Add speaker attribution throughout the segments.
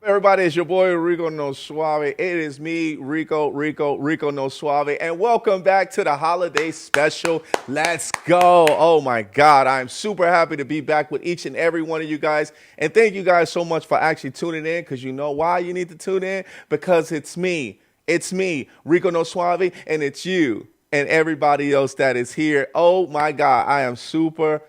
Speaker 1: Everybody, it's your boy Rico No Suave. It is me, Rico No Suave, and welcome back to the holiday special. Let's go. Oh my God, I'm super happy to be back with each and every one of you guys. And thank you guys so much for actually tuning in, because you know why you need to tune in? Because it's me. It's me, Rico No Suave, and it's you and everybody else that is here. Oh my God, I am super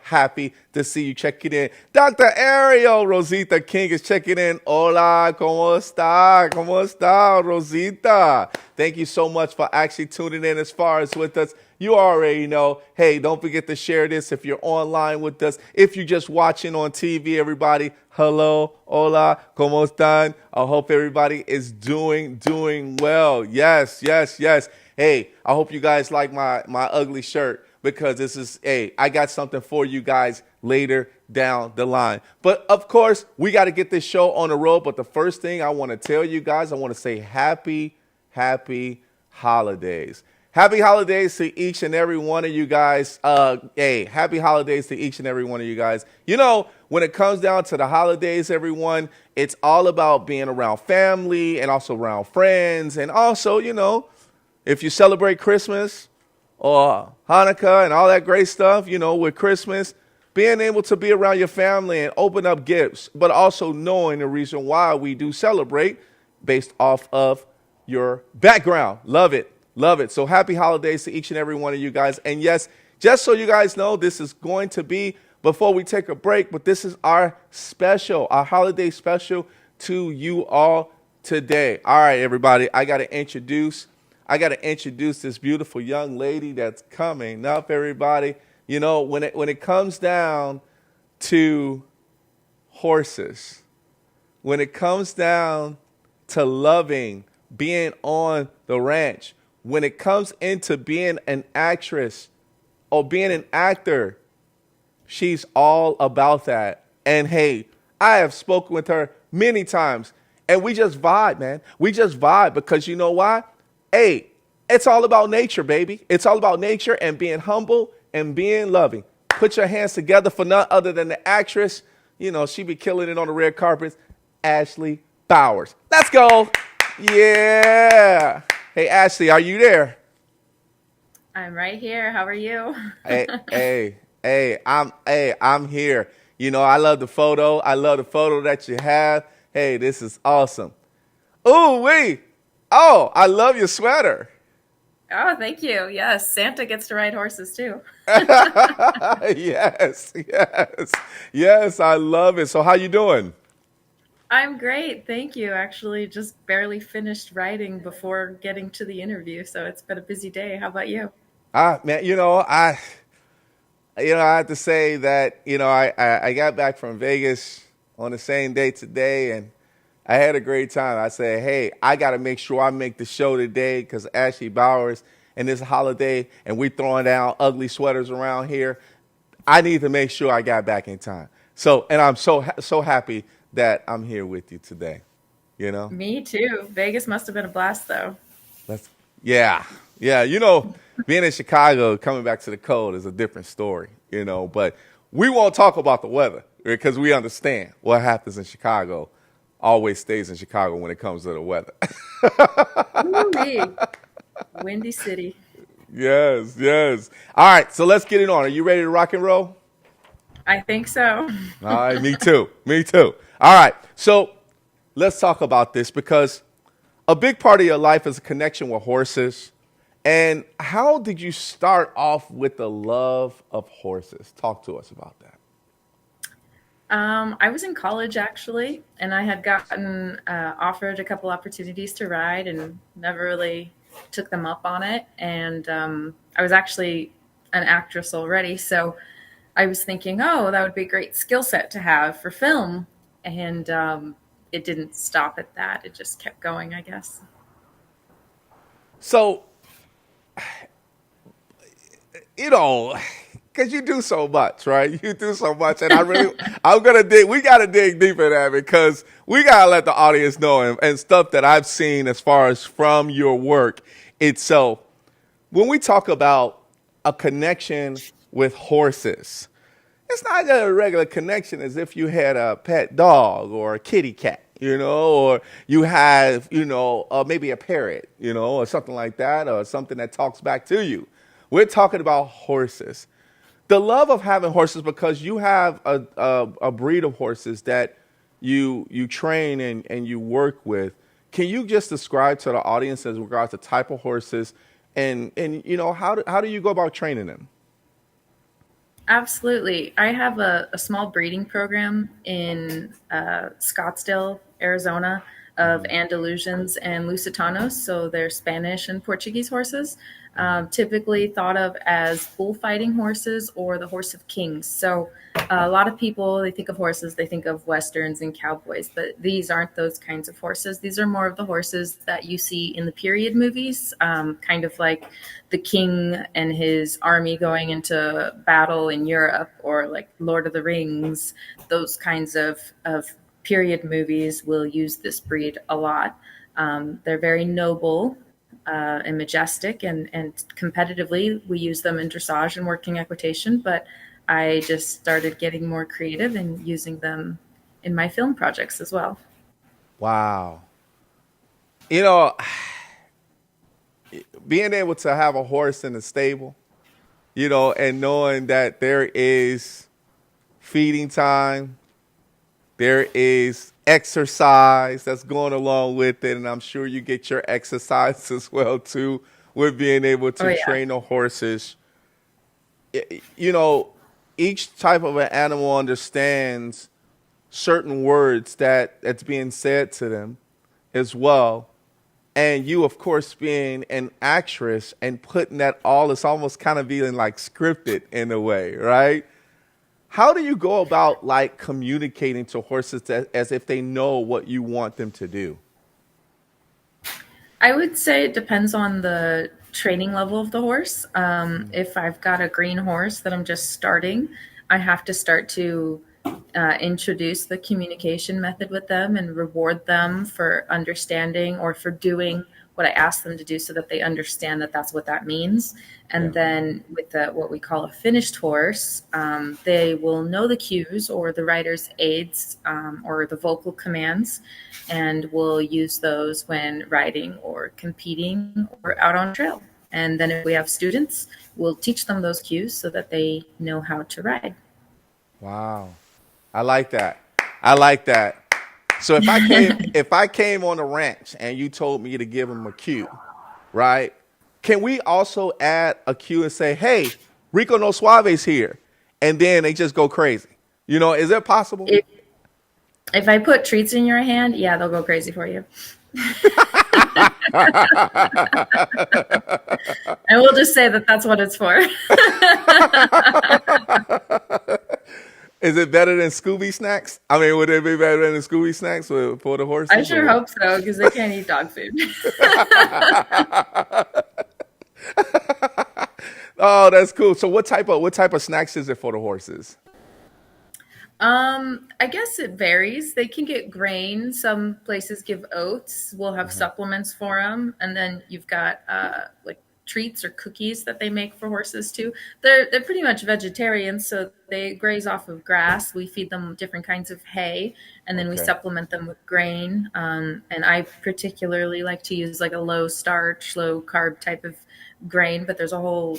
Speaker 1: happy to see you checking in. Dr. Ariel Rosita King is checking in. Hola, ¿cómo está? ¿Cómo está, Rosita? Thank you so much for actually tuning in as far as with us. You already know. Hey, don't forget to share this if you're online with us. If you're just watching on TV, everybody, hello, hola, ¿cómo están? I hope everybody is doing well. Yes. Hey, I hope you guys like my ugly shirt, because this is, I got something for you guys later down the line. But of course, we got to get this show on the road. But the first thing I want to tell you guys, I want to say happy holidays. Happy holidays to each and every one of you guys. Happy holidays to each and every one of you guys. You know, when it comes down to the holidays, everyone, it's all about being around family and also around friends. And also, you know, if you celebrate Christmas or Hanukkah and all that great stuff, you know, with Christmas, being able to be around your family and open up gifts, but also knowing the reason why we do celebrate based off of your background. Love it. So happy holidays to each and every one of you guys. And yes, just so you guys know, this is going to be before we take a break, but this is our holiday special to you all today. All right, everybody, I got to introduce this beautiful young lady that's coming up, everybody. You know, when it comes down to horses, when it comes down to loving, being on the ranch, when it comes into being an actress or being an actor, she's all about that. And hey, I have spoken with her many times, and we just vibe, man. We just vibe, because you know why? Hey, it's all about nature, baby. It's all about nature and being humble and being loving. Put your hands together for none other than the actress. You know, she be killing it on the red carpets, Ashley Bowers. Let's go. Yeah. Hey, Ashley, are you there?
Speaker 2: I'm right here. How are you?
Speaker 1: I'm here. You know, I love the photo. I love the photo that you have. Hey, this is awesome. Ooh, wait. Oh, I love your sweater.
Speaker 2: Oh, thank you. Yes, Santa gets to ride horses too.
Speaker 1: Yes, I love it. So how you doing?
Speaker 2: I'm great. Thank you. Actually, just barely finished writing before getting to the interview, so it's been a busy day. How about you?
Speaker 1: Man, I have to say that, I got back from Vegas on the same day today, and I had a great time. I said, hey, I got to make sure I make the show today, because Ashley Bowers and this holiday, and we throwing down ugly sweaters around here. I need to make sure I got back in time. So, and I'm so happy that I'm here with you today. You know,
Speaker 2: Me too. Vegas must have been a blast, though.
Speaker 1: that's yeah. You know, being in Chicago, coming back to the cold is a different story. You know, but we won't talk about the weather, because we understand what happens in Chicago always stays in Chicago when it comes to the weather.
Speaker 2: Woo-wee. Windy City.
Speaker 1: Yes. All right, so let's get it on. Are you ready to rock and roll?
Speaker 2: I think so.
Speaker 1: All right, me too. All right, so let's talk about this, because a big part of your life is a connection with horses. And how did you start off with the love of horses? Talk to us about that.
Speaker 2: I was in college actually, and I had gotten offered a couple opportunities to ride and never really took them up on it. And I was actually an actress already, so I was thinking, oh, that would be a great skill set to have for film. And it didn't stop at that. It just kept going, I guess.
Speaker 1: So, you know, because you do so much, right? You do so much, and we got to dig deep in that, because we got to let the audience know, and stuff that I've seen as far as from your work itself. When we talk about a connection with horses, it's not a regular connection as if you had a pet dog or a kitty cat. or you have, maybe a parrot, or something like that, or something that talks back to you. We're talking about horses. The love of having horses, because you have a breed of horses that you train and you work with. Can you just describe to the audience as regards to type of horses and how do you go about training them?
Speaker 2: Absolutely. I have a small breeding program in Scottsdale, Arizona, of Andalusians and Lusitanos. So they're Spanish and Portuguese horses, typically thought of as bullfighting horses or the horse of kings. So a lot of people, they think of horses, they think of westerns and cowboys, but these aren't those kinds of horses. These are more of the horses that you see in the period movies, kind of like the king and his army going into battle in Europe, or like Lord of the Rings. Those kinds of period movies will use this breed a lot. They're very noble and majestic, and competitively, we use them in dressage and working equitation. But I just started getting more creative and using them in my film projects as well.
Speaker 1: Wow. You know, being able to have a horse in the stable, and knowing that there is feeding time, there is exercise that's going along with it, and I'm sure you get your exercise as well too with being able
Speaker 2: Oh
Speaker 1: to
Speaker 2: yeah.
Speaker 1: train the horses. You know, each type of an animal understands certain words that's being said to them as well. And you, of course, being an actress and putting that all, it's almost kind of being like scripted in a way, right? How do you go about like communicating to horses as if they know what you want them to do?
Speaker 2: I would say it depends on the training level of the horse. If I've got a green horse that I'm just starting, I have to start to introduce the communication method with them and reward them for understanding or for doing what I ask them to do, so that they understand that that's what that means. And
Speaker 1: Yeah.
Speaker 2: then with what we call a finished horse, they will know the cues or the rider's aids, or the vocal commands, and will use those when riding or competing or out on trail. And then if we have students, we'll teach them those cues so that they know how to ride.
Speaker 1: Wow. I like that. I like that. So if I came on the ranch and you told me to give them a cue, right? Can we also add a cue and say, "Hey, Rico No Suave's here," and then they just go crazy? Is that possible?
Speaker 2: If, if I put treats in your hand, yeah, they'll go crazy for you. And we'll just say that that's what it's for.
Speaker 1: Is it better than Scooby snacks? I mean, would it be better than the Scooby snacks for the
Speaker 2: I
Speaker 1: horses or
Speaker 2: sure
Speaker 1: what?
Speaker 2: hope so, because they can't eat dog food.
Speaker 1: Oh, that's cool. So what type of snacks is it for the horses?
Speaker 2: I guess it varies. They can get grain. Some places give oats. We'll have supplements for them, and then you've got like treats or cookies that they make for horses too. They're pretty much vegetarians, so they graze off of grass. We feed them different kinds of hay, and then we
Speaker 1: Okay.
Speaker 2: supplement them with grain. And I particularly like to use like a low starch, low carb type of grain, but there's a whole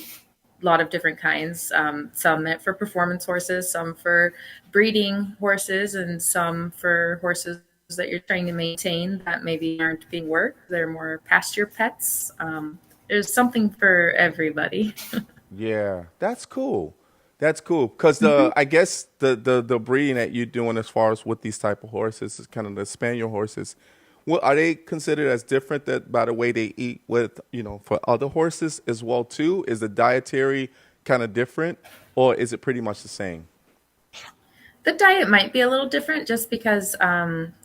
Speaker 2: lot of different kinds. Some meant for performance horses, some for breeding horses, and some for horses that you're trying to maintain that maybe aren't being worked. They're more pasture pets. There's something for everybody.
Speaker 1: Yeah, that's cool. That's cool because I guess the breeding that you're doing as far as with these type of horses is kind of the spaniel horses. What are they considered as different that by the way they eat with for other horses as well too? Is the dietary kind of different, or is it pretty much the same?
Speaker 2: The diet might be a little different just because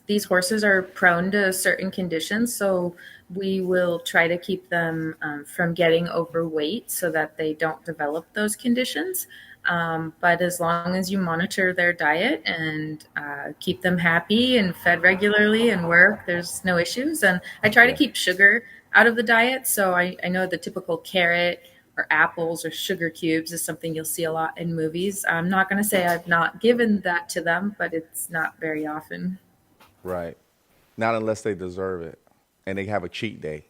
Speaker 2: these horses are prone to certain conditions. So we will try to keep them from getting overweight so that they don't develop those conditions. But as long as you monitor their diet and keep them happy and fed regularly and work, there's no issues. And I try to
Speaker 1: Yeah.
Speaker 2: keep sugar out of the diet. So I know the typical carrot or apples or sugar cubes is something you'll see a lot in movies. I'm not going to say I've not given that to them, but it's not very often.
Speaker 1: Right. Not unless they deserve it and they have a cheat day.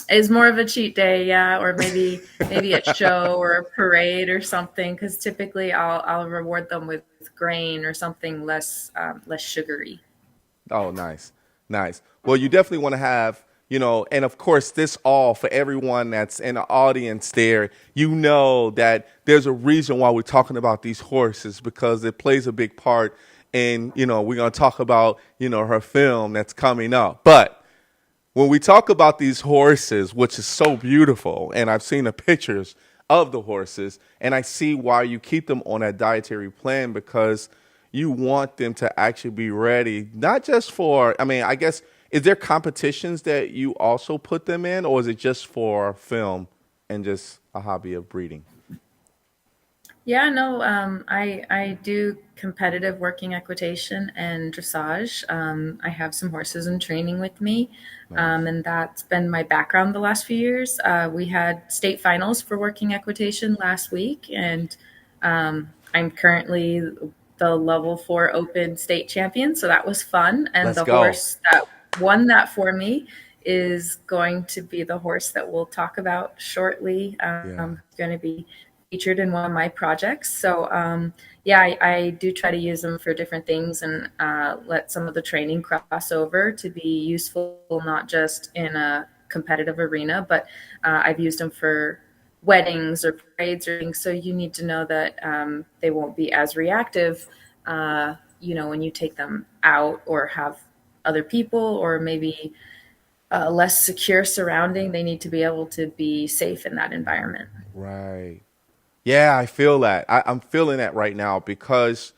Speaker 2: Is more of a cheat day, yeah, or maybe a show or a parade or something. Because typically I'll reward them with grain or something less sugary.
Speaker 1: Oh, nice. Nice. Well, you definitely want to have, and of course, this all for everyone that's in the audience there, that there's a reason why we're talking about these horses because it plays a big part in, we're going to talk about, her film that's coming up. But when we talk about these horses, which is so beautiful, and I've seen the pictures of the horses, and I see why you keep them on that dietary plan because you want them to actually be ready, not just for, I mean, I guess, is there competitions that you also put them in, or is it just for film and just a hobby of breeding?
Speaker 2: Yeah, no, I do competitive working equitation and dressage. I have some horses in training with me,
Speaker 1: Nice.
Speaker 2: and that's been my background the last few years. We had state finals for working equitation last week, and I'm currently the level four open state champion, so that was fun. And
Speaker 1: Let's
Speaker 2: the
Speaker 1: go.
Speaker 2: horse that won that for me is going to be the horse that we'll talk about shortly.
Speaker 1: Yeah.
Speaker 2: Going to be featured in one of my projects. So yeah, I do try to use them for different things and let some of the training cross over to be useful, not just in a competitive arena, but I've used them for weddings or parades or things. So you need to know that they won't be as reactive, when you take them out or have other people or maybe less secure surrounding. They need to be able to be safe in that environment.
Speaker 1: Right. Yeah, I feel that. I'm feeling that right now because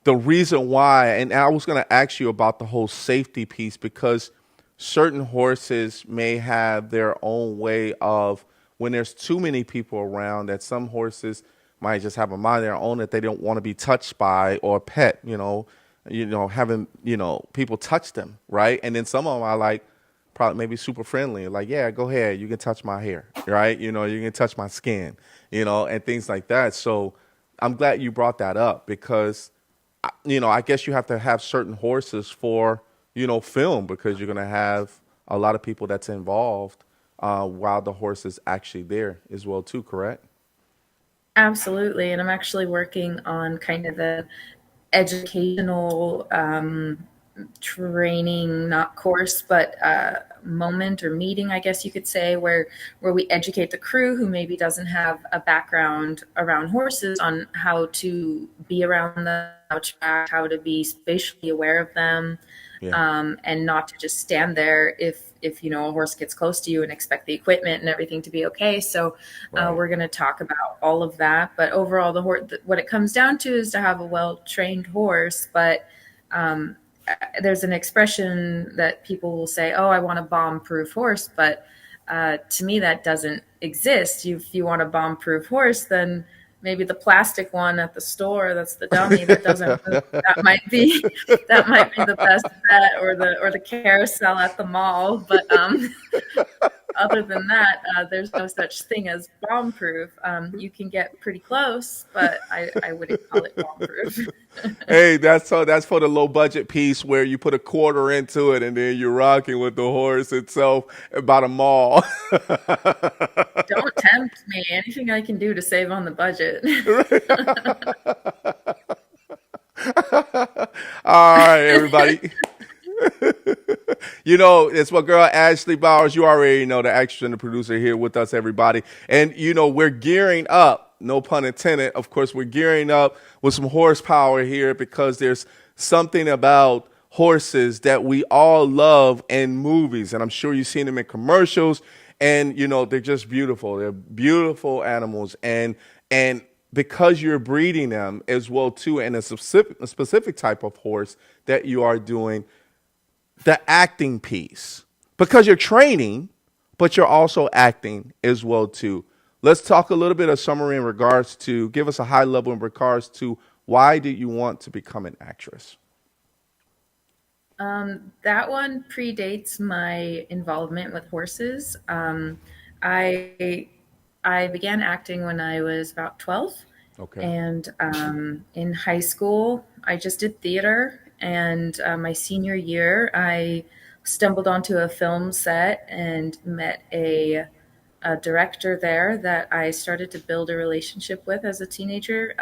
Speaker 1: the reason why, and I was going to ask you about the whole safety piece because certain horses may have their own way of when there's too many people around that some horses might just have a mind of their own that they don't want to be touched by or pet, having, people touch them, right? And then some of them are like probably maybe super friendly, like, yeah, go ahead, you can touch my hair, right? You can touch my skin, and things like that. So I'm glad you brought that up because I guess you have to have certain horses for, film because you're going to have a lot of people that's involved while the horse is actually there as well too, correct?
Speaker 2: Absolutely. And I'm actually working on kind of the educational training, not course, but moment or meeting, I guess you could say, where we educate the crew who maybe doesn't have a background around horses on how to be around them, how to act, how to be spatially aware of them,
Speaker 1: Yeah.
Speaker 2: and not to just stand there if a horse gets close to you and expect the equipment and everything to be okay. So
Speaker 1: Right.
Speaker 2: we're going to talk about all of that. But overall, what it comes down to is to have a well trained horse. But um, there's an expression that people will say, "Oh, I want a bomb proof horse," but to me, that doesn't exist. If you want a bomb proof horse, then maybe the plastic one at the store that's the dummy that doesn't move, that might be the best bet, or the carousel at the mall. But other than that, there's no such thing as bomb proof. You can get pretty close, but I wouldn't call it bomb proof.
Speaker 1: Hey, that's for the low budget piece where you put a quarter into it and then you're rocking with the horse itself about a mall.
Speaker 2: Don't tempt me. Anything I can do to save on the budget.
Speaker 1: All right, everybody. It's my girl Ashley Bowers. You already know the actress and the producer here with us, everybody. And we're gearing up, no pun intended. Of course, we're gearing up with some horsepower here because there's something about horses that we all love in movies. And I'm sure you've seen them in commercials. And they're just beautiful. They're beautiful animals. And because you're breeding them as well too, and a specific type of horse that you are doing the acting piece because you're training, but you're also acting as well too. Let's talk a little bit of summary in regards to give us a high level in regards to why did you want to become an actress?
Speaker 2: That one predates my involvement with horses. I I began acting when I was about 12,
Speaker 1: Okay.
Speaker 2: and in high school, I just did theater, And my senior year, I stumbled onto a film set and met a director there that I started to build a relationship with as a teenager.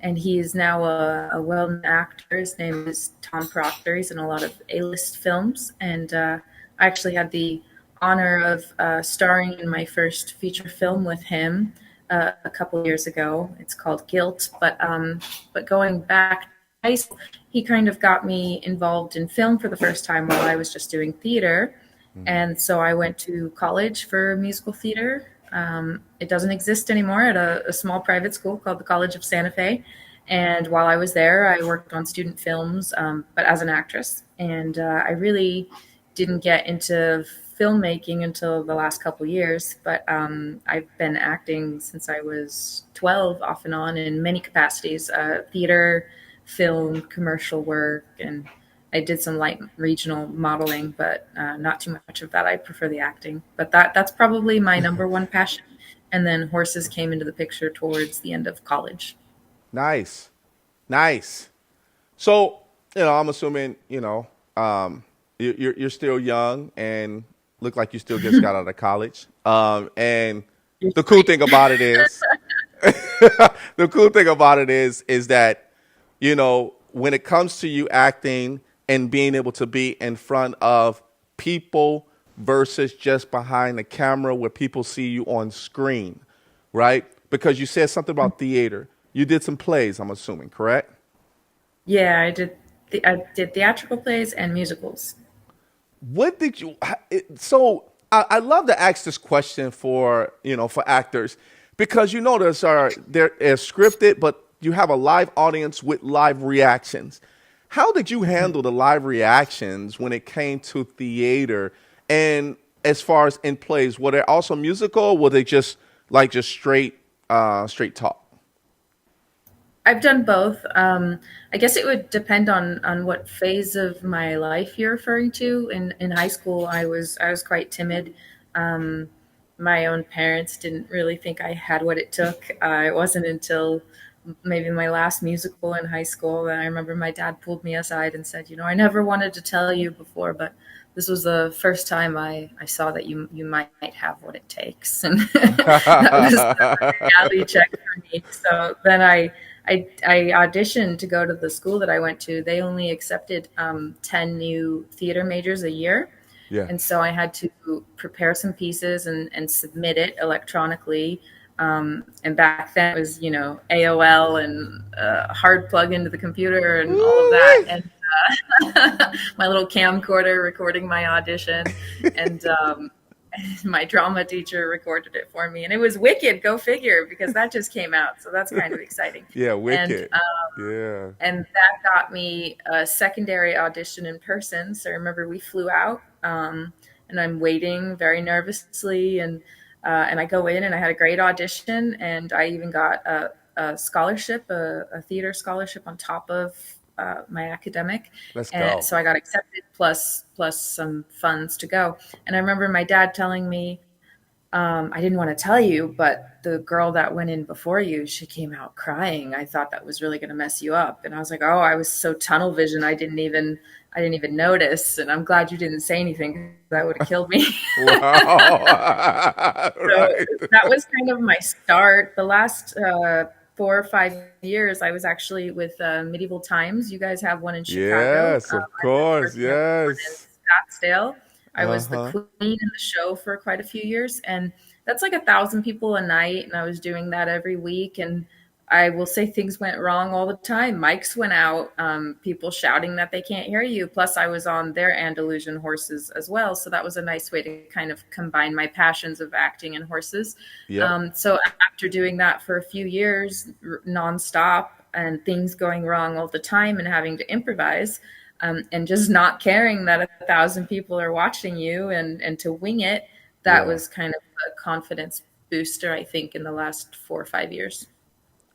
Speaker 2: And he is now a well-known actor. His name is Tom Proctor. He's in a lot of A-list films, and I actually had the honor of starring in my first feature film with him a couple years ago. It's called Guilt. But going back to high school, he kind of got me involved in film for the first time while I was just doing theater.
Speaker 1: Mhm.
Speaker 2: And so I went to college for musical theater. It doesn't exist anymore at a small private school called the College of Santa Fe. And while I was there, I worked on student films, but as an actress. And I really didn't get into filmmaking until the last couple years, but I've been acting since I was 12, off and on, in many capacities: theater, film, commercial work, and I did some light regional modeling, but not too much of that. I prefer the acting, but that's probably my number one passion. And then horses came into the picture towards the end of college.
Speaker 1: Nice, nice. So, I'm assuming, you're still young and look like you still just got out of college. And
Speaker 2: You're
Speaker 1: the cool
Speaker 2: sweet.
Speaker 1: thing about it is, the cool thing about it is that, when it comes to you acting and being able to be in front of people versus just behind the camera where people see you on screen, right? Because you said something about theater. You did some plays, I'm assuming, correct?
Speaker 2: Yeah, I did theatrical plays and musicals.
Speaker 1: What did you? So I love to ask this question for for actors because they're scripted, but you have a live audience with live reactions. How did you handle the live reactions when it came to theater? And as far as in plays, were they also musical? Or were they just straight talk?
Speaker 2: I've done both. I guess it would depend on what phase of my life you're referring to. In high school, I was quite timid. Um, my own parents didn't really think I had what it took. It wasn't until maybe my last musical in high school that I remember my dad pulled me aside and said, I never wanted to tell you before, but this was the first time I saw that you might have what it takes. And that was a reality check for me. So then I auditioned to go to the school that I went to. They only accepted 10 new theater majors a year.
Speaker 1: Yeah,
Speaker 2: And so I had to prepare some pieces and submit it electronically. And back then it was, AOL and hard plug into the computer and all of that.
Speaker 1: Woo-wee.
Speaker 2: And my little camcorder recording my audition. And my drama teacher recorded it for me. And it was wicked, go figure, because that just came out. So that's kind of exciting.
Speaker 1: Yeah,
Speaker 2: And
Speaker 1: wicked. Yeah,
Speaker 2: and that got me a secondary audition in person. So I remember we flew out, and I'm waiting very nervously, and I go in, and I had a great audition, and I even got a scholarship, a theater scholarship on top of my academic,
Speaker 1: let's
Speaker 2: and
Speaker 1: go.
Speaker 2: so I got accepted plus some funds to go. And I remember my dad telling me, I didn't want to tell you, but the girl that went in before you, she came out crying. I thought that was really going to mess you up. And I was like, oh, I was so tunnel vision. I didn't even notice. And I'm glad you didn't say anything, 'cause that would have killed me.
Speaker 1: Wow.
Speaker 2: So
Speaker 1: Right.
Speaker 2: that was kind of my start. The last 4 or 5 years, I was actually with Medieval Times. You guys have one in Chicago.
Speaker 1: Yes, of
Speaker 2: I've been
Speaker 1: course.
Speaker 2: working on one in
Speaker 1: Yes.
Speaker 2: Scottsdale. I was the
Speaker 1: Uh-huh.
Speaker 2: queen in the show for quite a few years, and that's like 1,000 people a night, and I was doing that every week. And I will say things went wrong all the time. Mics went out, people shouting that they can't hear you. Plus, I was on their Andalusian horses as well, so that was a nice way to kind of combine my passions of acting and horses.
Speaker 1: Yep.
Speaker 2: So after doing that for a few years nonstop, and things going wrong all the time, and having to improvise, and just not caring that 1,000 people are watching you, and to wing it, that
Speaker 1: Yeah.
Speaker 2: was kind of a confidence booster, I think, in the last 4 or 5 years.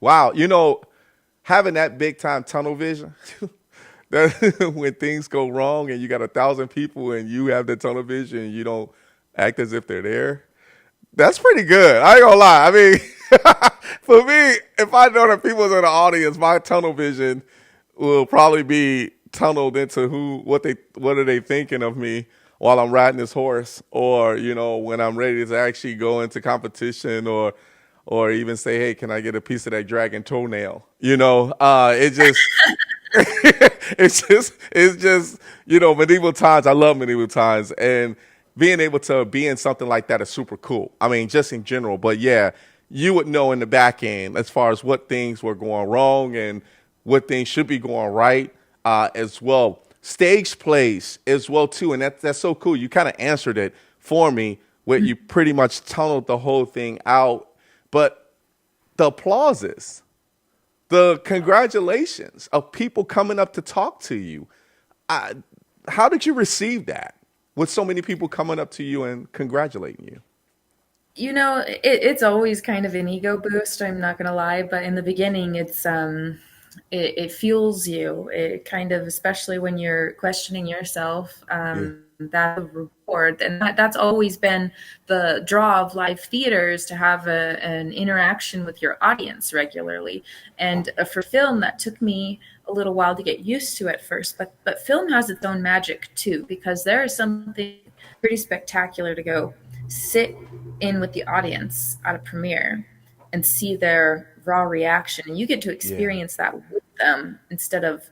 Speaker 1: Wow. Having that big time tunnel vision, that when things go wrong and you got 1,000 people and you have the tunnel vision and you don't act as if they're there, that's pretty good. I ain't gonna lie. I mean, for me, if I know that people's in the audience, my tunnel vision will probably be tunneled into what are they thinking of me while I'm riding this horse, or when I'm ready to actually go into competition, or even say, hey, can I get a piece of that dragon toenail? It just it's just medieval times. I love medieval times, and being able to be in something like that is super cool. I mean, just in general, but yeah, you would know in the back end as far as what things were going wrong and what things should be going right, as well. Stage plays as well too, and that's so cool. You kind of answered it for me, where you pretty much tunneled the whole thing out, but the applauses, the congratulations of people coming up to talk to you. I, how did you receive that with so many people coming up to you and congratulating you?
Speaker 2: It's always kind of an ego boost. I'm not gonna lie, but in the beginning, it fuels you. It kind of, especially when you're questioning yourself,
Speaker 1: Yeah,
Speaker 2: that reward, and that's always been the draw of live theaters, to have an interaction with your audience regularly. And for film, that took me a little while to get used to at first, but film has its own magic too, because there is something pretty spectacular to go sit in with the audience at a premiere and see their raw reaction, and you get to
Speaker 1: yeah,
Speaker 2: experience that with them instead of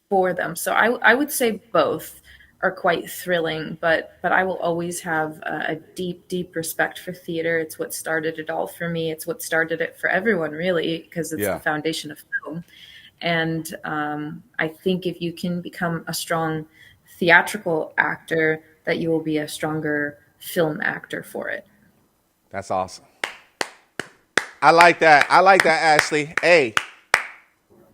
Speaker 2: for them. So I would say both are quite thrilling, but I will always have a deep respect for theater. It's what started it all for me. It's what started it for everyone, really, because it's the
Speaker 1: yeah.
Speaker 2: foundation of film. And I think if you can become a strong theatrical actor, that you will be a stronger film actor for it.
Speaker 1: That's awesome. I like that. I like that, Ashley. Hey,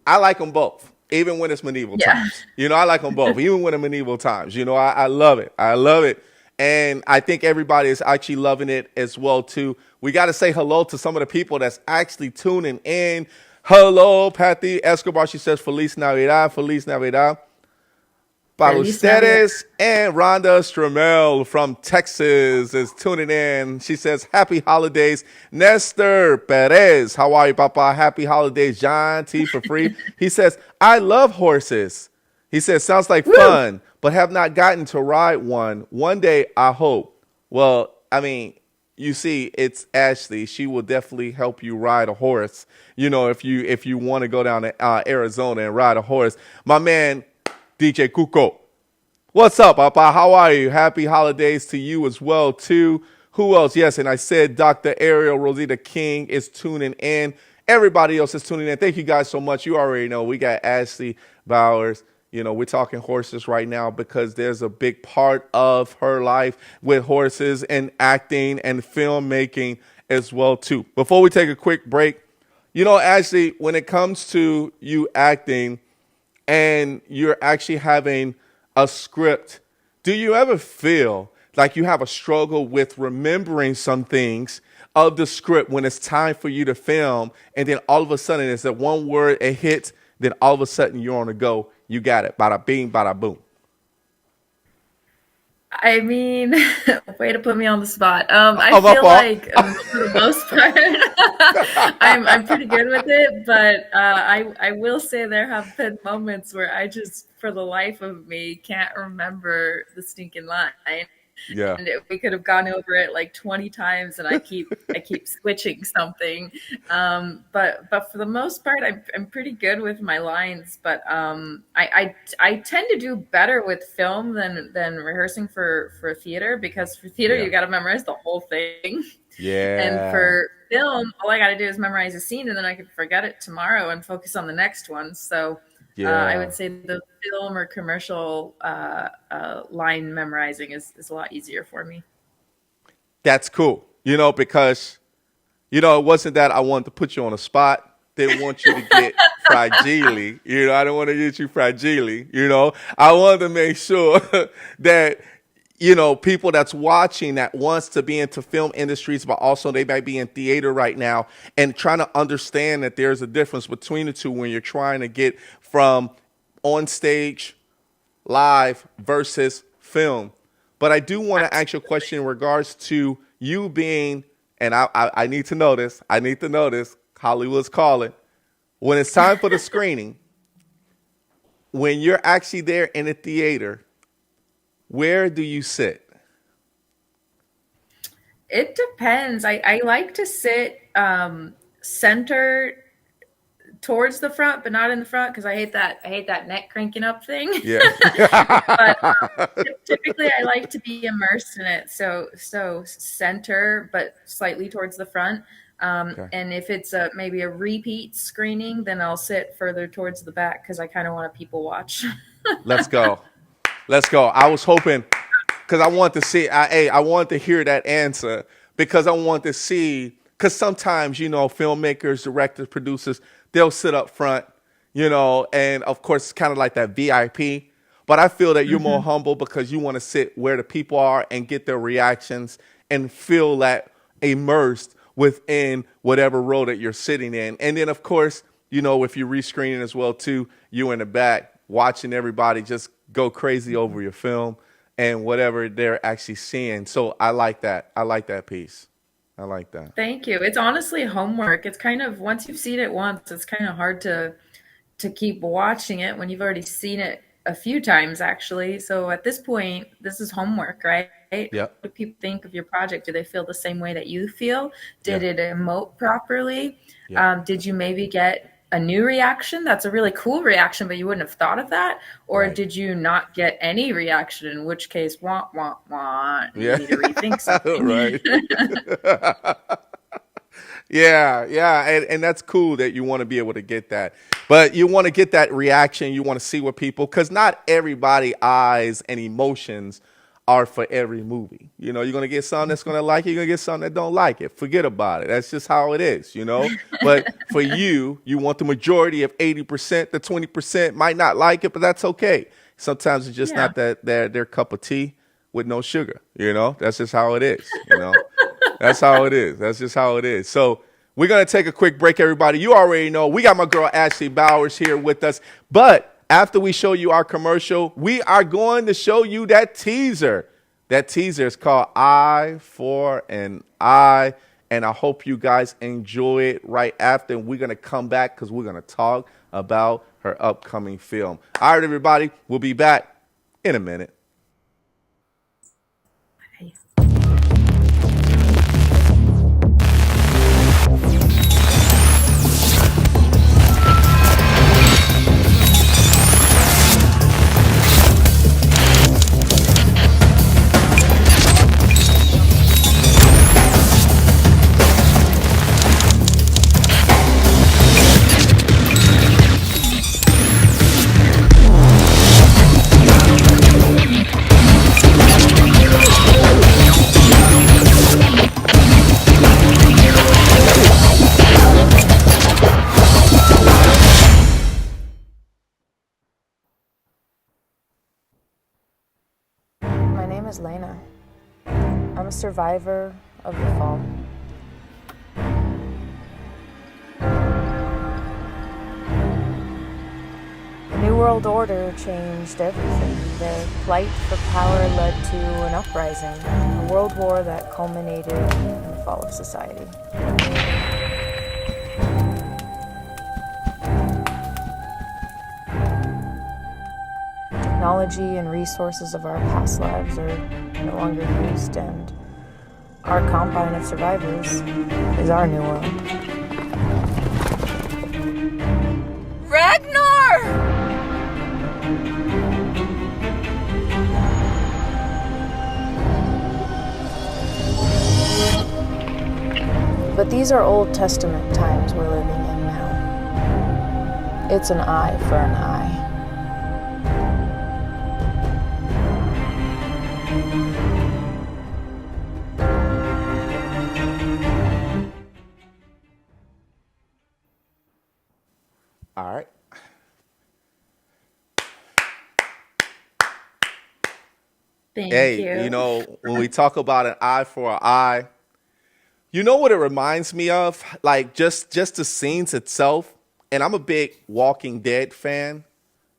Speaker 1: I like them both, even when it's medieval
Speaker 2: Yeah.
Speaker 1: times. I like them both, even when it's medieval times. I love it. I love it. And I think everybody is actually loving it as well, too. We got to say hello to some of the people that's actually tuning in. Hello, Patty Escobar. She says, Feliz Navidad, Feliz Navidad. Para
Speaker 2: Feliz Navidad.
Speaker 1: ustedes, and Rhonda Stramel from Texas is tuning in. She says, happy holidays. Nestor Perez, how are you, Papa? Happy holidays. John T for free. He says, I love horses. He says, sounds like
Speaker 2: Woo!
Speaker 1: fun, but have not gotten to ride one. One day, I hope. Well, I mean, you see, it's Ashley. She will definitely help you ride a horse. If you want to go down to Arizona and ride a horse. My man, DJ Kuko. What's up, Papa? How are you? Happy holidays to you as well, too. Who else? Yes, and I said Dr. Ariel Rosita King is tuning in. Everybody else is tuning in. Thank you guys so much. You already know we got Ashley Bowers. We're talking horses right now because there's a big part of her life with horses and acting and filmmaking as well, too. Before we take a quick break, Ashley, when it comes to you acting, and you're actually having a script, do you ever feel like you have a struggle with remembering some things of the script when it's time for you to film, and then all of a sudden it's that one word, it hits, then all of a sudden you're on the go, you got it, bada bing, bada boom.
Speaker 2: I mean, way to put me on the spot. I
Speaker 1: Oh, my
Speaker 2: feel
Speaker 1: fault.
Speaker 2: like for the most part, I'm pretty good with it. But I will say there have been moments where I just, for the life of me, can't remember the stinking line.
Speaker 1: Yeah,
Speaker 2: And we could have gone over it like 20 times, and I keep switching something. But for the most part, I'm pretty good with my lines. But I tend to do better with film than rehearsing for theater, because for theater
Speaker 1: yeah,
Speaker 2: you got to memorize the whole thing, and
Speaker 1: yeah,
Speaker 2: for film all I got to do is memorize a scene, and then I can forget it tomorrow and focus on the next one. So I
Speaker 1: yeah.
Speaker 2: would say the film or commercial line memorizing is a lot easier for me.
Speaker 1: That's cool, because it wasn't that I wanted to put you on a spot. Didn't want you to get fragile. I don't want to get you fragile. I wanted to make sure that, people that's watching that wants to be into film industries, but also they might be in theater right now and trying to understand that there's a difference between the two when you're trying to get from on stage, live versus film. But I do want to ask you a question in regards to you being, and I need to know this. I need to know this. Hollywood's calling. When it's time for the screening, when you're actually there in the theater, where do you sit?
Speaker 2: It depends. I like to sit center towards the front, but not in the front because I hate that neck cranking up thing.
Speaker 1: Yeah.
Speaker 2: But typically, I like to be immersed in it, so center, but slightly towards the front.
Speaker 1: Okay.
Speaker 2: And if it's a maybe a repeat screening, then I'll sit further towards the back because I kind of want to people watch.
Speaker 1: Let's go. Let's go. I was hoping because I want to see. I want to hear that answer because I want to see. Because sometimes filmmakers, directors, producers, they'll sit up front, and of course it's kind of like that VIP. But I feel that you're more
Speaker 2: Hmm.
Speaker 1: humble because you want to sit where the people are and get their reactions and feel that immersed within whatever role that you're sitting in. And then of course, if you're rescreening as well too, you in the back watching everybody just go crazy over your film and whatever they're actually seeing. So I like that. I like that piece. I like that.
Speaker 2: Thank you. It's honestly homework. It's kind of once you've seen it once, it's kind of hard to keep watching it when you've already seen it a few times actually. So at this point, this is homework, right?
Speaker 1: Yep.
Speaker 2: What do people think of your project? Do they feel the same way that you feel?
Speaker 1: Yeah.
Speaker 2: Did it emote properly?
Speaker 1: Yeah.
Speaker 2: Did you maybe get a new reaction? That's a really cool reaction, but you wouldn't have thought of that. Or
Speaker 1: Right.
Speaker 2: did you not get any reaction? In which case, wah wah wah, and you
Speaker 1: Yeah.
Speaker 2: need to rethink something.
Speaker 1: Right. Yeah, yeah, and that's cool that you want to be able to get that, but you want to get that reaction. You want to see what people, because not everybody eyes and emotions are for every movie. You're gonna get some that's gonna like it. You're gonna get some that don't like it. Forget about it. That's just how it is. But for you, you want the majority of 80%. The 20% might not like it, but that's okay. Sometimes it's just
Speaker 2: Yeah.
Speaker 1: not that their cup of tea with no sugar. That's just how it is. That's how it is. That's just how it is. So we're going to take a quick break, everybody. You already know we got my girl Ashley Bowers here with us. But after we show you our commercial, we are going to show you that teaser. That teaser is called Eye for an Eye. And I hope you guys enjoy it right after. And we're going to come back because we're going to talk about her upcoming film. All right, everybody. We'll be back in a minute.
Speaker 3: My name is Lena. I'm a survivor of the fall. The New World Order changed everything. Their plight for power led to an uprising, a world war that culminated in the fall of society. Technology and resources of our past lives are no longer used, and our combine of survivors is our new world. Ragnar! But these are Old Testament times we're living in now. It's an eye for an eye.
Speaker 1: All right.
Speaker 2: Thank
Speaker 1: Hey,
Speaker 2: you.
Speaker 1: when we talk about an eye for an eye, you know what it reminds me of? Like just the scenes itself. And I'm a big Walking Dead fan,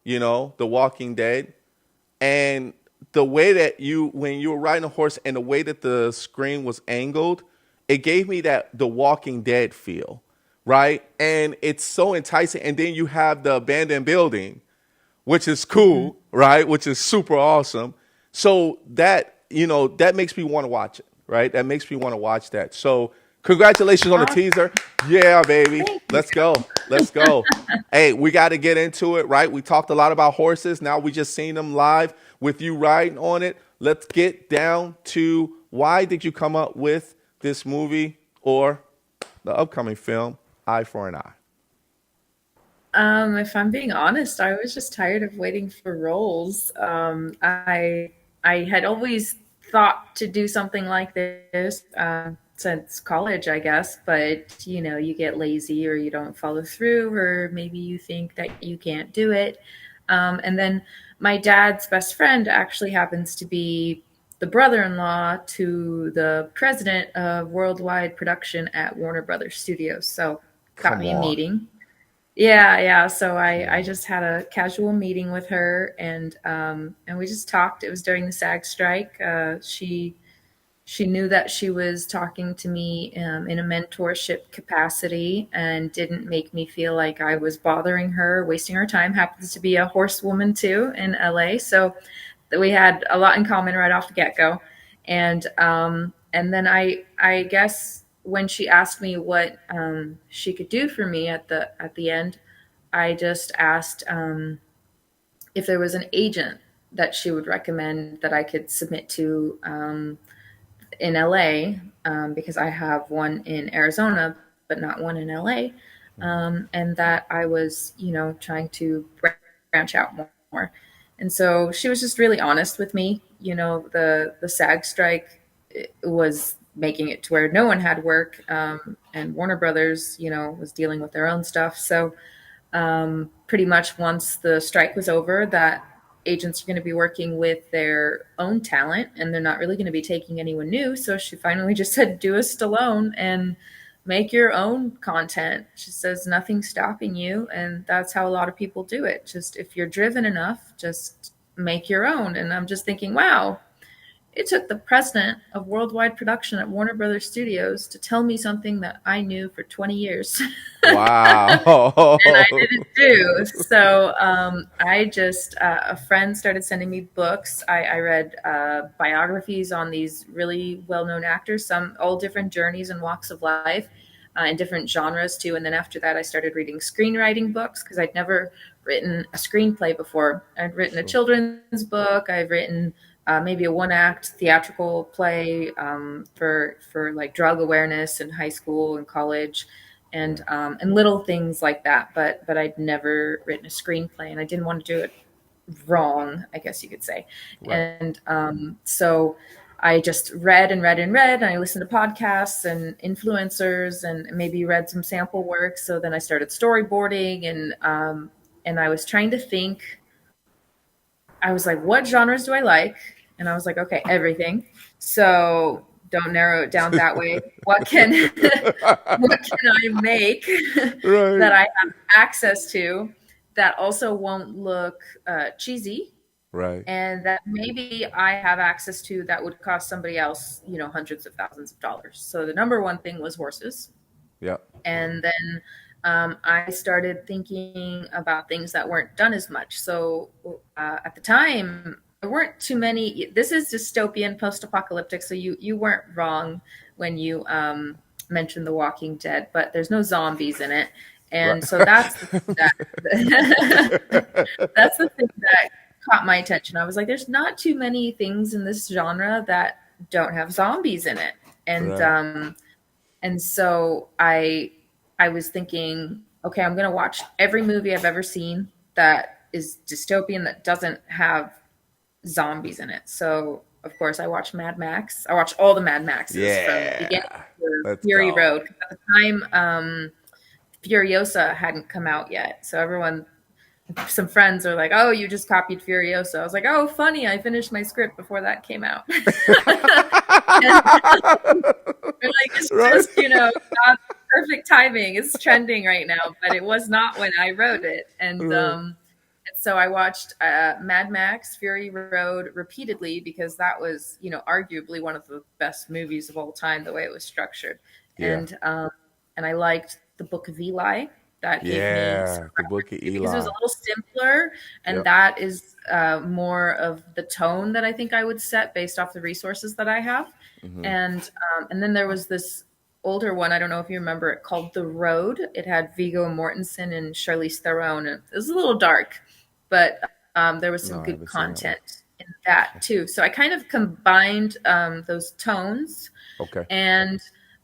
Speaker 1: The Walking Dead. And the way that when you were riding a horse and the way that the screen was angled, it gave me that the Walking Dead feel, right? And it's so enticing. And then you have the abandoned building which is
Speaker 2: Hmm.
Speaker 1: cool, right? Which is super awesome. So that, that makes me want to watch it, right? That makes me want to watch that. So congratulations on the
Speaker 2: Awesome.
Speaker 1: teaser. Yeah, baby.
Speaker 2: Thank you.
Speaker 1: Let's go. Let's go. Hey, we got to get into it, right? We talked a lot about horses. Now we just seen them live with you riding on it. Let's get down to why did you come up with this movie or the upcoming film, Eye for an Eye?
Speaker 2: If I'm being honest, I was just tired of waiting for roles. I had always thought to do something like this since college, I guess, but you get lazy or you don't follow through, or maybe you think that you can't do it. And then my dad's best friend actually happens to be the brother-in-law to the president of worldwide production at Warner Brothers Studios. So got
Speaker 1: Come
Speaker 2: me a
Speaker 1: on.
Speaker 2: meeting. Yeah, yeah. So I
Speaker 1: Yeah.
Speaker 2: just had a casual meeting with her, and we just talked. It was during the SAG strike. She knew that she was talking to me in a mentorship capacity, and didn't make me feel like I was bothering her, wasting her time. Happens to be a horsewoman too in LA, so that we had a lot in common right off the get go. And then I guess when she asked me what she could do for me at the end, I just asked if there was an agent that she would recommend that I could submit to in LA, because I have one in Arizona, but not one in LA, and that I was, trying to branch out more. And so she was just really honest with me. The SAG strike was making it to where no one had work, and Warner Brothers, was dealing with their own stuff. So pretty much once the strike was over, that agents are going to be working with their own talent and they're not really going to be taking anyone new. So she finally just said, do a Stallone and make your own content. She says, nothing's stopping you. And that's how a lot of people do it. Just if you're driven enough, just make your own. And I'm just thinking, wow, it took the president of worldwide production at Warner Brothers Studios to tell me something that I knew for 20 years. And I
Speaker 1: Wow.
Speaker 2: didn't do. So I just, a friend started sending me books. I read biographies on these really well known actors, some all different journeys and walks of life, and different genres too. And then after that, I started reading screenwriting books because I'd never written a screenplay before. I'd written a
Speaker 1: Sure.
Speaker 2: children's book, I've written maybe a one act theatrical play for like drug awareness in high school and college,
Speaker 1: Yeah.
Speaker 2: and little things like that. But I'd never written a screenplay, and I didn't want to do it wrong, I guess you could say.
Speaker 1: Right.
Speaker 2: And so I just read and read and read, and I listened to podcasts and influencers, and maybe read some sample work. So then I started storyboarding, and I was trying to think. I was like, what genres do I like? And I was like, okay, everything. So don't narrow it down that way. What can what can I make
Speaker 1: Right.
Speaker 2: that I have access to that also won't look cheesy,
Speaker 1: Right.
Speaker 2: and that maybe I have access to that would cost somebody else, hundreds of thousands of dollars. So the number one thing was horses.
Speaker 1: Yep.
Speaker 2: And then I started thinking about things that weren't done as much. So at the time, there weren't too many. This is dystopian, post-apocalyptic. So you weren't wrong when you mentioned The Walking Dead, but there's no zombies in it,
Speaker 1: Right.
Speaker 2: and so that's the thing that that's the thing that caught my attention. I was like, there's not too many things in this genre that don't have zombies in it, and
Speaker 1: Right.
Speaker 2: so I was thinking, okay, I'm gonna watch every movie I've ever seen that is dystopian that doesn't have zombies in it. So of course I watched Mad Max. I watched all the Mad Maxes from beginning
Speaker 1: Yeah.
Speaker 2: to
Speaker 1: Let's
Speaker 2: Fury
Speaker 1: go.
Speaker 2: Road. 'Cause at the time, Furiosa hadn't come out yet. So everyone, some friends are like, "Oh, you just copied Furiosa." I was like, "Oh, funny! I finished my script before that came out." And they're like, it's
Speaker 1: Right.
Speaker 2: just, God's perfect timing. It's trending right now, but it was not when I wrote it.
Speaker 1: Right.
Speaker 2: And so I watched Mad Max Fury Road repeatedly because that was, arguably one of the best movies of all time, the way it was structured.
Speaker 1: Yeah.
Speaker 2: And I liked the Book of Eli. that gave me some
Speaker 1: Yeah, the Book of
Speaker 2: because it was a
Speaker 1: Eli.
Speaker 2: little simpler, and
Speaker 1: Yep.
Speaker 2: that is more of the tone that I think I would set based off the resources that I have.
Speaker 1: Hmm.
Speaker 2: And then there was this older one. I don't know if you remember it, called The Road. It had Viggo Mortensen and Charlize Theron, and it was a little dark, but there was some
Speaker 1: No, I
Speaker 2: good
Speaker 1: haven't seen that one.
Speaker 2: content in that too. So I kind of combined those tones,
Speaker 1: Okay.
Speaker 2: and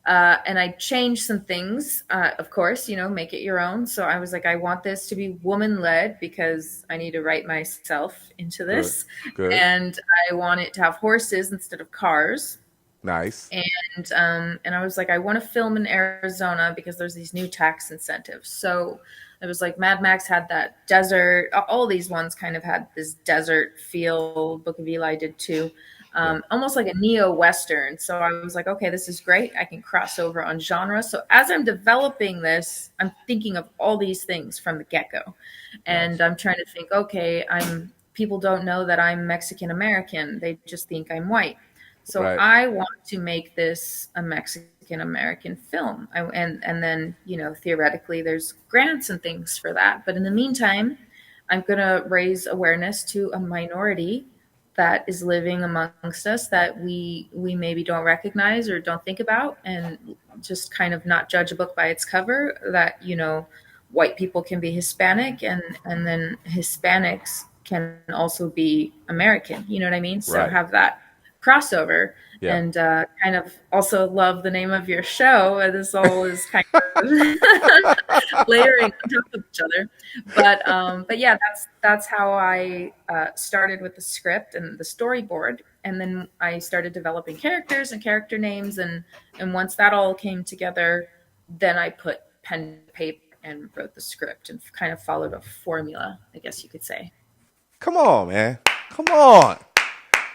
Speaker 2: I changed some things. Of course, make it your own. So I was like, I want this to be woman led because I need to write myself into
Speaker 1: Good.
Speaker 2: this,
Speaker 1: Good.
Speaker 2: and I want it to have horses instead of cars.
Speaker 1: Nice.
Speaker 2: And I was like, I want to film in Arizona because there's these new tax incentives. So it was like Mad Max had that desert. All these ones kind of had this desert feel. Book of Eli did too.
Speaker 1: Yep.
Speaker 2: Almost like a neo western. So I was like, okay, this is great. I can cross over on genre. So as I'm developing this, I'm thinking of all these things from the get go, and
Speaker 1: Nice.
Speaker 2: I'm trying to think, okay, I'm people don't know that I'm Mexican American. They just think I'm white. So
Speaker 1: Right.
Speaker 2: I want to make this a Mexican American film. And then, theoretically there's grants and things for that. But in the meantime, I'm going to raise awareness to a minority that is living amongst us that we maybe don't recognize or don't think about, and just kind of not judge a book by its cover, that white people can be Hispanic, and then Hispanics can also be American, you know what I mean? So
Speaker 1: Right.
Speaker 2: have that crossover.
Speaker 1: Yeah.
Speaker 2: And kind of also love the name of your show. This all is kind of layering on top of each other. But yeah, that's how I started with the script and the storyboard, and then I started developing characters and character names, and once that all came together, then I put pen to paper and wrote the script and kind of followed a formula, I guess you could say.
Speaker 1: Come on, man. Come on.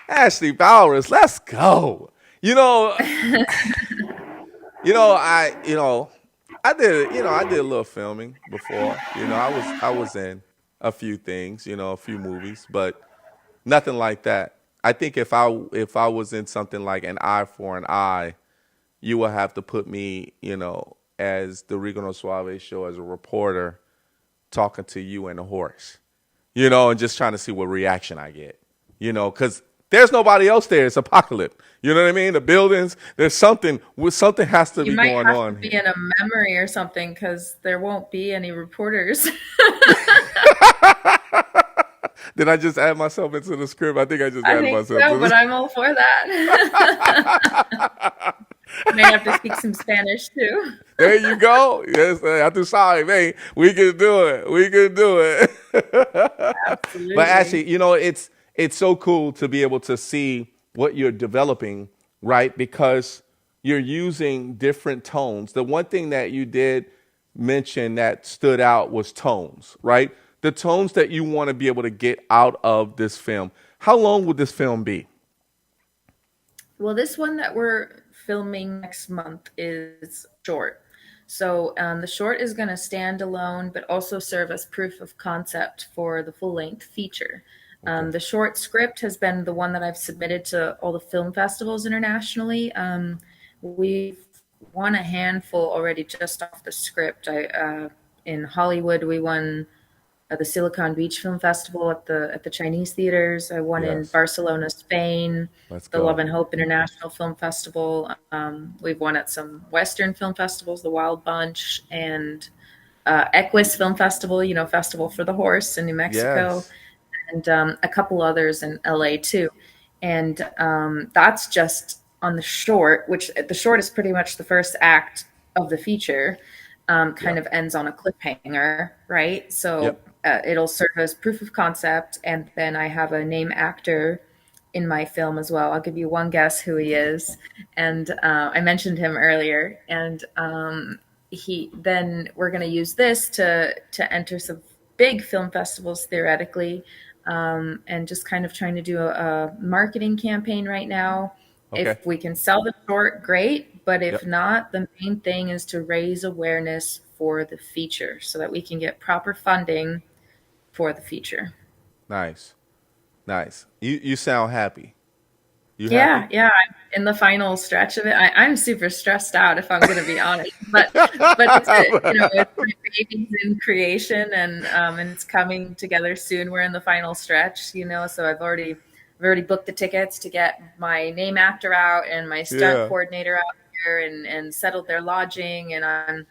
Speaker 1: Ashley Bowers, let's go. You know, I did a little filming before. I was in a few things, a few movies, but nothing like that. I think if I was in something like An Eye for an Eye, you would have to put me, as the Rico No Suave show as a reporter talking to you and a horse, and just trying to see what reaction I get, because there's nobody else there. It's apocalypse. You know what I mean? The buildings, something has to
Speaker 2: You
Speaker 1: be
Speaker 2: might
Speaker 1: going
Speaker 2: have to
Speaker 1: on
Speaker 2: be
Speaker 1: here.
Speaker 2: in a memory or something because there won't be any reporters.
Speaker 1: Did I just add myself into the script? I think I just
Speaker 2: I
Speaker 1: added
Speaker 2: think
Speaker 1: myself
Speaker 2: so,
Speaker 1: to
Speaker 2: but I'm all for that. May have to speak some Spanish too.
Speaker 1: There you go. Yes, I do. Sorry, man. We can do it. We can do it. But
Speaker 2: Absolutely.
Speaker 1: actually, it's so cool to be able to see what you're developing, right? Because you're using different tones. The one thing that you did mention that stood out was tones, right? The tones that you want to be able to get out of this film. How long would this film be?
Speaker 2: Well, this one that we're filming next month is short. So the short is going to stand alone, but also serve as proof of concept for the full length feature.
Speaker 1: Okay.
Speaker 2: The short script has been the one that I've submitted to all the film festivals internationally. We've won a handful already just off the script. In Hollywood, we won at the Silicon Beach Film Festival at the Chinese theaters. I won in
Speaker 1: Yes.
Speaker 2: Barcelona, Spain,
Speaker 1: Let's
Speaker 2: the Love
Speaker 1: go.
Speaker 2: and Hope International Film Festival. We've won at some Western film festivals, the Wild Bunch, and Equus Film Festival, Festival for the Horse in New Mexico,
Speaker 1: Yes.
Speaker 2: and a couple others in LA too. And that's just on the short, which the short is pretty much the first act of the feature. Kind
Speaker 1: Yep.
Speaker 2: of ends on a cliffhanger, right? So
Speaker 1: Yep.
Speaker 2: it'll serve as proof of concept, and then I have a name actor in my film as well. I'll give you one guess who he is, and I mentioned him earlier, and he then we're going to use this to enter some big film festivals theoretically, and just kind of trying to do a marketing campaign right now.
Speaker 1: Okay.
Speaker 2: If we can sell the short, great. But if
Speaker 1: Yep.
Speaker 2: not, the main thing is to raise awareness for the feature so that we can get proper funding for the feature.
Speaker 1: Nice. Nice. You sound happy. You
Speaker 2: Yeah,
Speaker 1: happy?
Speaker 2: yeah. in the final stretch of it. I'm super stressed out, if I'm going to be honest. But it's it's my baby's in creation, and it's coming together soon. We're in the final stretch, so I've already booked the tickets to get my name actor out and my stunt
Speaker 1: Yeah.
Speaker 2: coordinator out here, and settled their lodging, and I'm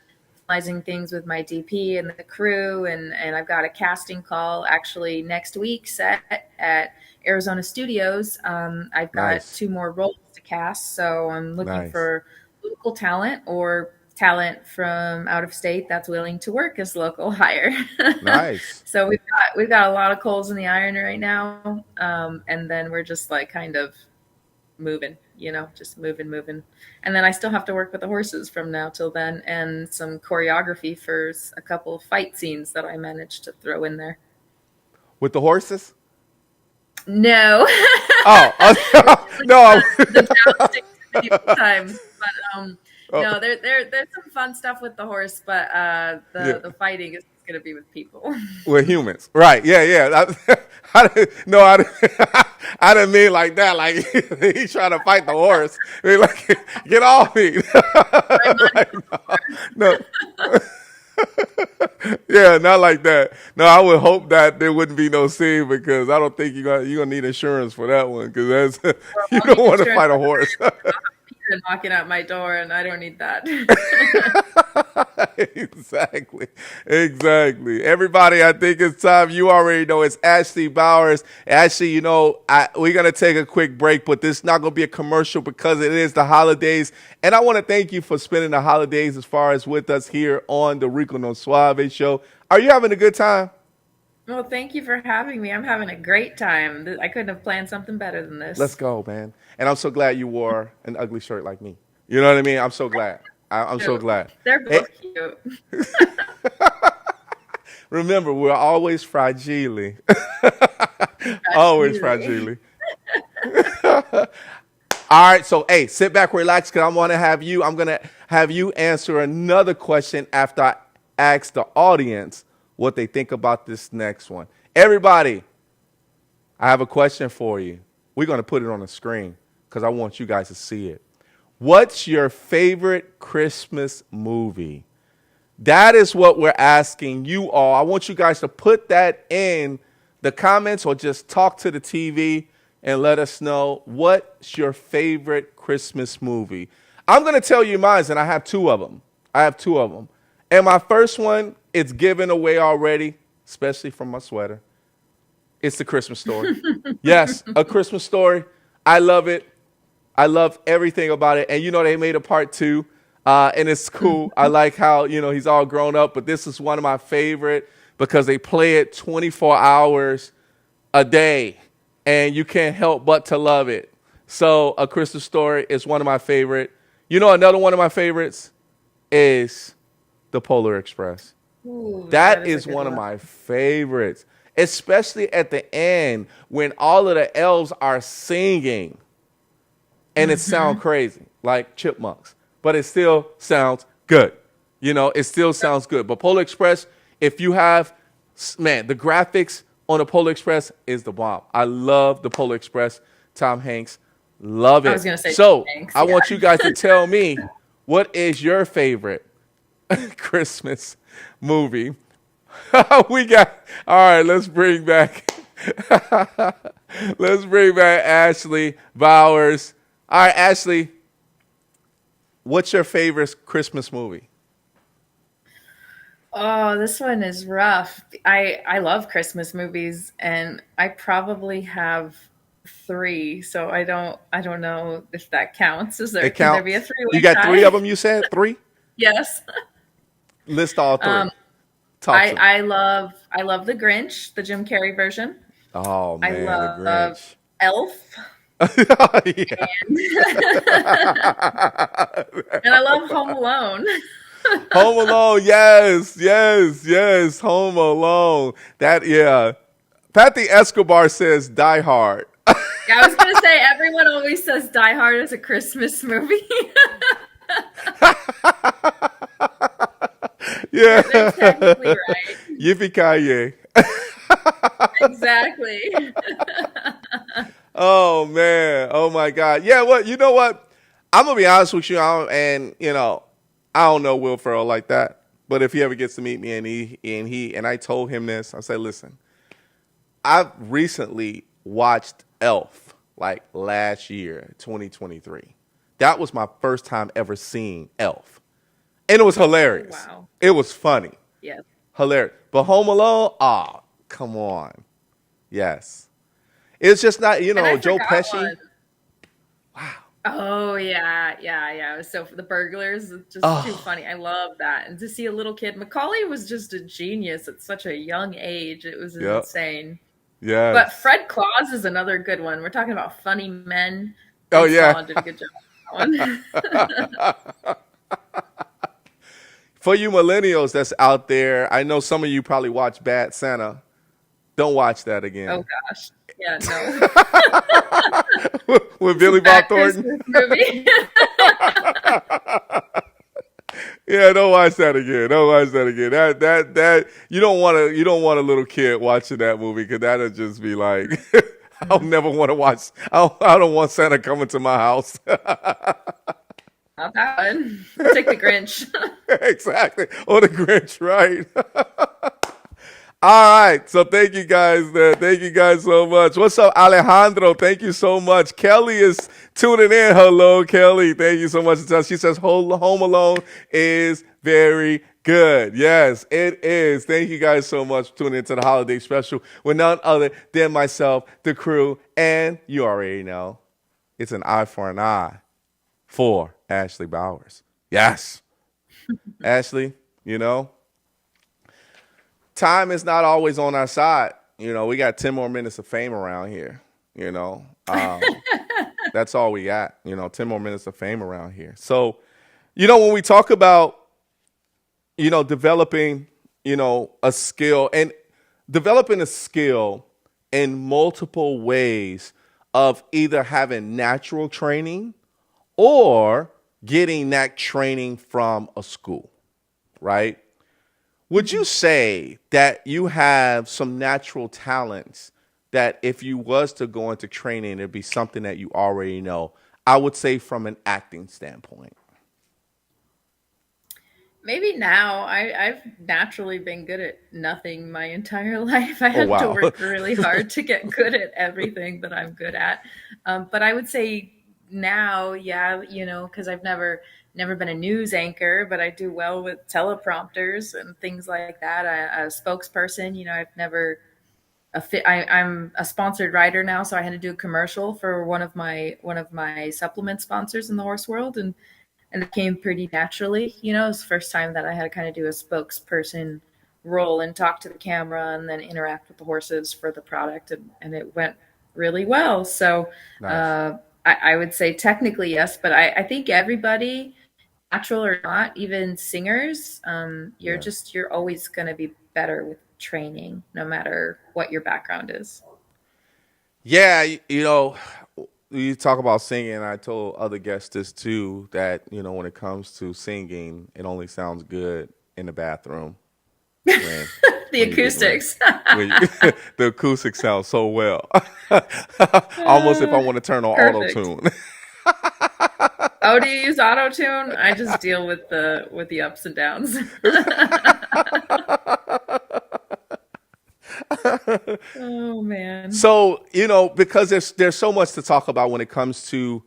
Speaker 2: finalizing things with my DP and the crew, and I've got a casting call actually next week set at Arizona Studios. I've got
Speaker 1: Nice.
Speaker 2: 2 more roles to cast, so I'm looking
Speaker 1: Nice.
Speaker 2: for local talent or talent from out of state that's willing to work as local hire.
Speaker 1: Nice.
Speaker 2: So we've got a lot of coals in the iron right now, and then we're just like kind of moving, just moving. And then I still have to work with the horses from now till then, and some choreography for a couple fight scenes that I managed to throw in there.
Speaker 1: With the horses?
Speaker 2: No,
Speaker 1: Oh, no.
Speaker 2: the jousting times, but
Speaker 1: Oh,
Speaker 2: no, there's some fun stuff with the horse, but
Speaker 1: yeah.
Speaker 2: the fighting is going to be with people.
Speaker 1: With humans, right? Yeah, yeah. No, I didn't mean like that. Like he's trying to fight the horse. I mean, like, get off me! Like, no, no. Yeah, not like that. No, I would hope that there wouldn't be no scene because I don't think you're gonna need insurance for that one because that's
Speaker 2: Well,
Speaker 1: you
Speaker 2: I'll
Speaker 1: don't
Speaker 2: need
Speaker 1: want to
Speaker 2: insurance
Speaker 1: fight a
Speaker 2: for
Speaker 1: horse.
Speaker 2: Peter knocking at my door, and I don't need that.
Speaker 1: Exactly. Exactly. Everybody, I think it's time. You already know it's Ashley Bowers. Ashley, we're going to take a quick break, but this is not going to be a commercial because it is the holidays. And I want to thank you for spending the holidays as far as with us here on the Rico No Suave show. Are you having a good time?
Speaker 2: Well, thank you for having me. I'm having a great time. I couldn't have planned something better than
Speaker 1: Let's
Speaker 2: this.
Speaker 1: go, man. And I'm so glad you wore an ugly shirt like me. You know what I mean? I'm so glad. I'm so glad.
Speaker 2: They're
Speaker 1: Hey,
Speaker 2: both cute.
Speaker 1: remember, we're always fragile.
Speaker 2: That's
Speaker 1: Always
Speaker 2: easy.
Speaker 1: fragile. All right, so hey, sit back, relax, because I'm gonna have you answer another question after I ask the audience what they think about this next one. Everybody, I have a question for you. We're gonna put it on the screen because I want you guys to see it. What's your favorite Christmas movie? That is what we're asking you all. I want you guys to put that in the comments or just talk to the TV and let us know what's your favorite Christmas movie. I'm going to tell you mine, and I have 2 of them. And my first one, it's given away already, especially from my sweater. It's The Christmas Story. Yes, A Christmas Story. I love it. I love everything about it. And, they made a part 2. And it's cool. I like how, he's all grown up. But this is one of my favorite because they play it 24 hours a day. And you can't help but to love it. So A Christmas Story is one of my favorite. Another one of my favorites is The Polar Express.
Speaker 2: Ooh, that
Speaker 1: That
Speaker 2: is a
Speaker 1: is
Speaker 2: good
Speaker 1: one of
Speaker 2: one.
Speaker 1: my favorites, especially at the end when all of the elves are singing and it sounds crazy, like chipmunks, but it still sounds good. It still sounds good. But Polar Express, if you have, man, the graphics on the Polar Express is the bomb. I love the Polar Express. Tom Hanks, love
Speaker 2: I was
Speaker 1: it.
Speaker 2: going to say
Speaker 1: So
Speaker 2: thanks.
Speaker 1: I
Speaker 2: Yeah.
Speaker 1: want you guys to tell me what is your favorite Christmas movie? We got, all right, let's bring back Ashley Bowers. All right, Ashley, what's your favorite Christmas movie?
Speaker 2: Oh, this one is rough. I love Christmas movies, and I probably have 3, so I don't know if that counts.
Speaker 1: It
Speaker 2: Can there be a
Speaker 1: counts. You
Speaker 2: three-way
Speaker 1: got 3 of
Speaker 2: tie?
Speaker 1: them, you said? 3?
Speaker 2: Yes.
Speaker 1: List all 3.
Speaker 2: Um,
Speaker 1: Talk to me.
Speaker 2: I love the Grinch, the Jim Carrey version.
Speaker 1: Oh,
Speaker 2: I
Speaker 1: man, the
Speaker 2: love
Speaker 1: Grinch.
Speaker 2: Elf,
Speaker 1: Yeah.
Speaker 2: and and I love Home Alone.
Speaker 1: Home Alone, yes, yes, yes. Home Alone. That, yeah. Patty Escobar says Die Hard.
Speaker 2: Yeah, I was gonna say everyone always says Die Hard is a Christmas movie. They're technically
Speaker 1: Yeah.
Speaker 2: right.
Speaker 1: Yippee Kanye.
Speaker 2: Exactly.
Speaker 1: Oh man. Oh my God. Yeah. Well, you know what? I'm gonna be honest with you, and I don't know Will Ferrell like that. But if he ever gets to meet me, and I told him this, I said, listen, I've recently watched Elf like last year, 2023. That was my first time ever seeing Elf, and it was
Speaker 2: Oh,
Speaker 1: hilarious.
Speaker 2: wow.
Speaker 1: It was funny,
Speaker 2: Yes.
Speaker 1: hilarious. But Home Alone, come on, yes. It's just not,
Speaker 2: And I
Speaker 1: Joe
Speaker 2: forgot
Speaker 1: Pesci.
Speaker 2: one. Oh yeah, yeah, yeah. So for the burglars, it's just too
Speaker 1: Oh,
Speaker 2: funny. I love that. And to see a little kid, Macaulay was just a genius at such a young age. It was
Speaker 1: yep,
Speaker 2: insane. But
Speaker 1: yes.
Speaker 2: Fred Claus is another good one. We're talking about funny men.
Speaker 1: Oh
Speaker 2: Vince
Speaker 1: yeah.
Speaker 2: Vaughn did a good job on that one.
Speaker 1: For you millennials that's out there, I know some of you probably watch Bad Santa. Don't watch that
Speaker 2: Oh
Speaker 1: again.
Speaker 2: gosh. Yeah, no.
Speaker 1: With
Speaker 2: It's a
Speaker 1: Billy Bob
Speaker 2: bad
Speaker 1: Thornton.
Speaker 2: Christmas movie.
Speaker 1: Yeah, don't watch that again. Don't watch that again. That you don't want a little kid watching that movie because that'll just be like I'll never want to watch. I don't want Santa coming to my house.
Speaker 2: Not that one. We'll take the Grinch.
Speaker 1: Exactly. Or the Grinch, right? All right. So thank you guys. Thank you guys so much. What's up, Alejandro? Thank you so much. Kelly is tuning in. Hello, Kelly. Thank you so much. She says Home Alone is very good. Yes, it is. Thank you guys so much for tuning into the holiday special with none other than myself, the crew, and you already know it's an eye for an eye for Ashley Bowers. Yes, Ashley, you know, time is not always on our side. We got 10 more minutes of fame around here. You know, that's all we got. 10 more minutes of fame around here. So, when we talk about, developing, a skill and developing a skill in multiple ways of either having natural training or getting that training from a school, right? Would you say that you have some natural talents that if you was to go into training, it'd be something that you already know? I would say from an acting standpoint.
Speaker 2: Maybe now. I've naturally been good at nothing my entire life. I
Speaker 1: Oh,
Speaker 2: had to
Speaker 1: wow.
Speaker 2: work really hard to get good at everything that I'm good at. But I would say now, yeah, because I've never been a news anchor, but I do well with teleprompters and things like that. A spokesperson, I've never I'm a sponsored writer now, so I had to do a commercial for one of my supplement sponsors in the horse world, and it came pretty naturally. It was the first time that I had to kind of do a spokesperson role and talk to the camera and then interact with the horses for the product, and it went really well. So
Speaker 1: Nice.
Speaker 2: I would say technically yes, but I think everybody, natural or not, even singers,
Speaker 1: Yeah.
Speaker 2: you're always going to be better with training, no matter what your background is.
Speaker 1: Yeah, you talk about singing. I told other guests this too, that, when it comes to singing, it only sounds good in the bathroom when
Speaker 2: The
Speaker 1: when you're getting ready.
Speaker 2: acoustics.
Speaker 1: When you, the acoustics sound so well. Almost if I want to turn on auto
Speaker 2: Perfect.
Speaker 1: tune.
Speaker 2: Oh, do you use auto tune? I just deal with the ups and downs. Oh man.
Speaker 1: So, because there's so much to talk about when it comes to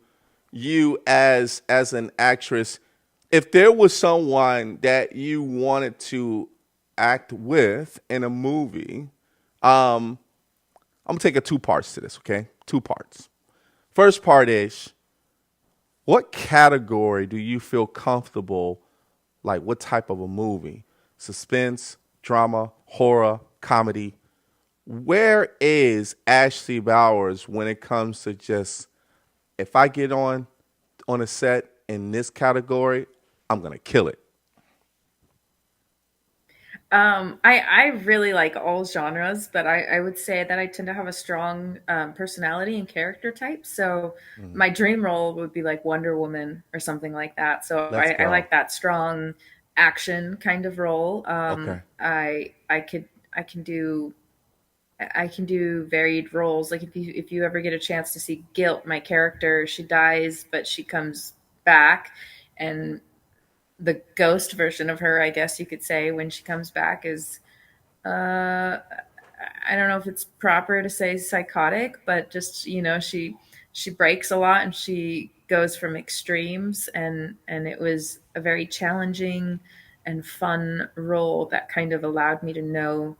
Speaker 1: you as an actress. If there was someone that you wanted to act with in a movie, um, I'm gonna take a two parts to this, okay? Two parts. First part is, what category do you feel comfortable? Like, what type of a movie? Suspense, drama, horror, comedy? Where is Ashley Bowers when it comes to just, if I get on a set in this category, I'm gonna kill it.
Speaker 2: I really like all genres, but I would say that I tend to have a strong personality and character type. So
Speaker 1: Mhm.
Speaker 2: my dream role would be like Wonder Woman or something like that. So
Speaker 1: Let's
Speaker 2: I
Speaker 1: go.
Speaker 2: like that strong action kind of role.
Speaker 1: Okay.
Speaker 2: I can do I can do varied roles. Like if you ever get a chance to see Guilt, my character, she dies, but she comes back, and the ghost version of her, I guess you could say, when she comes back is uh I don't know if it's proper to say psychotic, but just, she breaks a lot and she goes from extremes, and it was a very challenging and fun role that kind of allowed me to know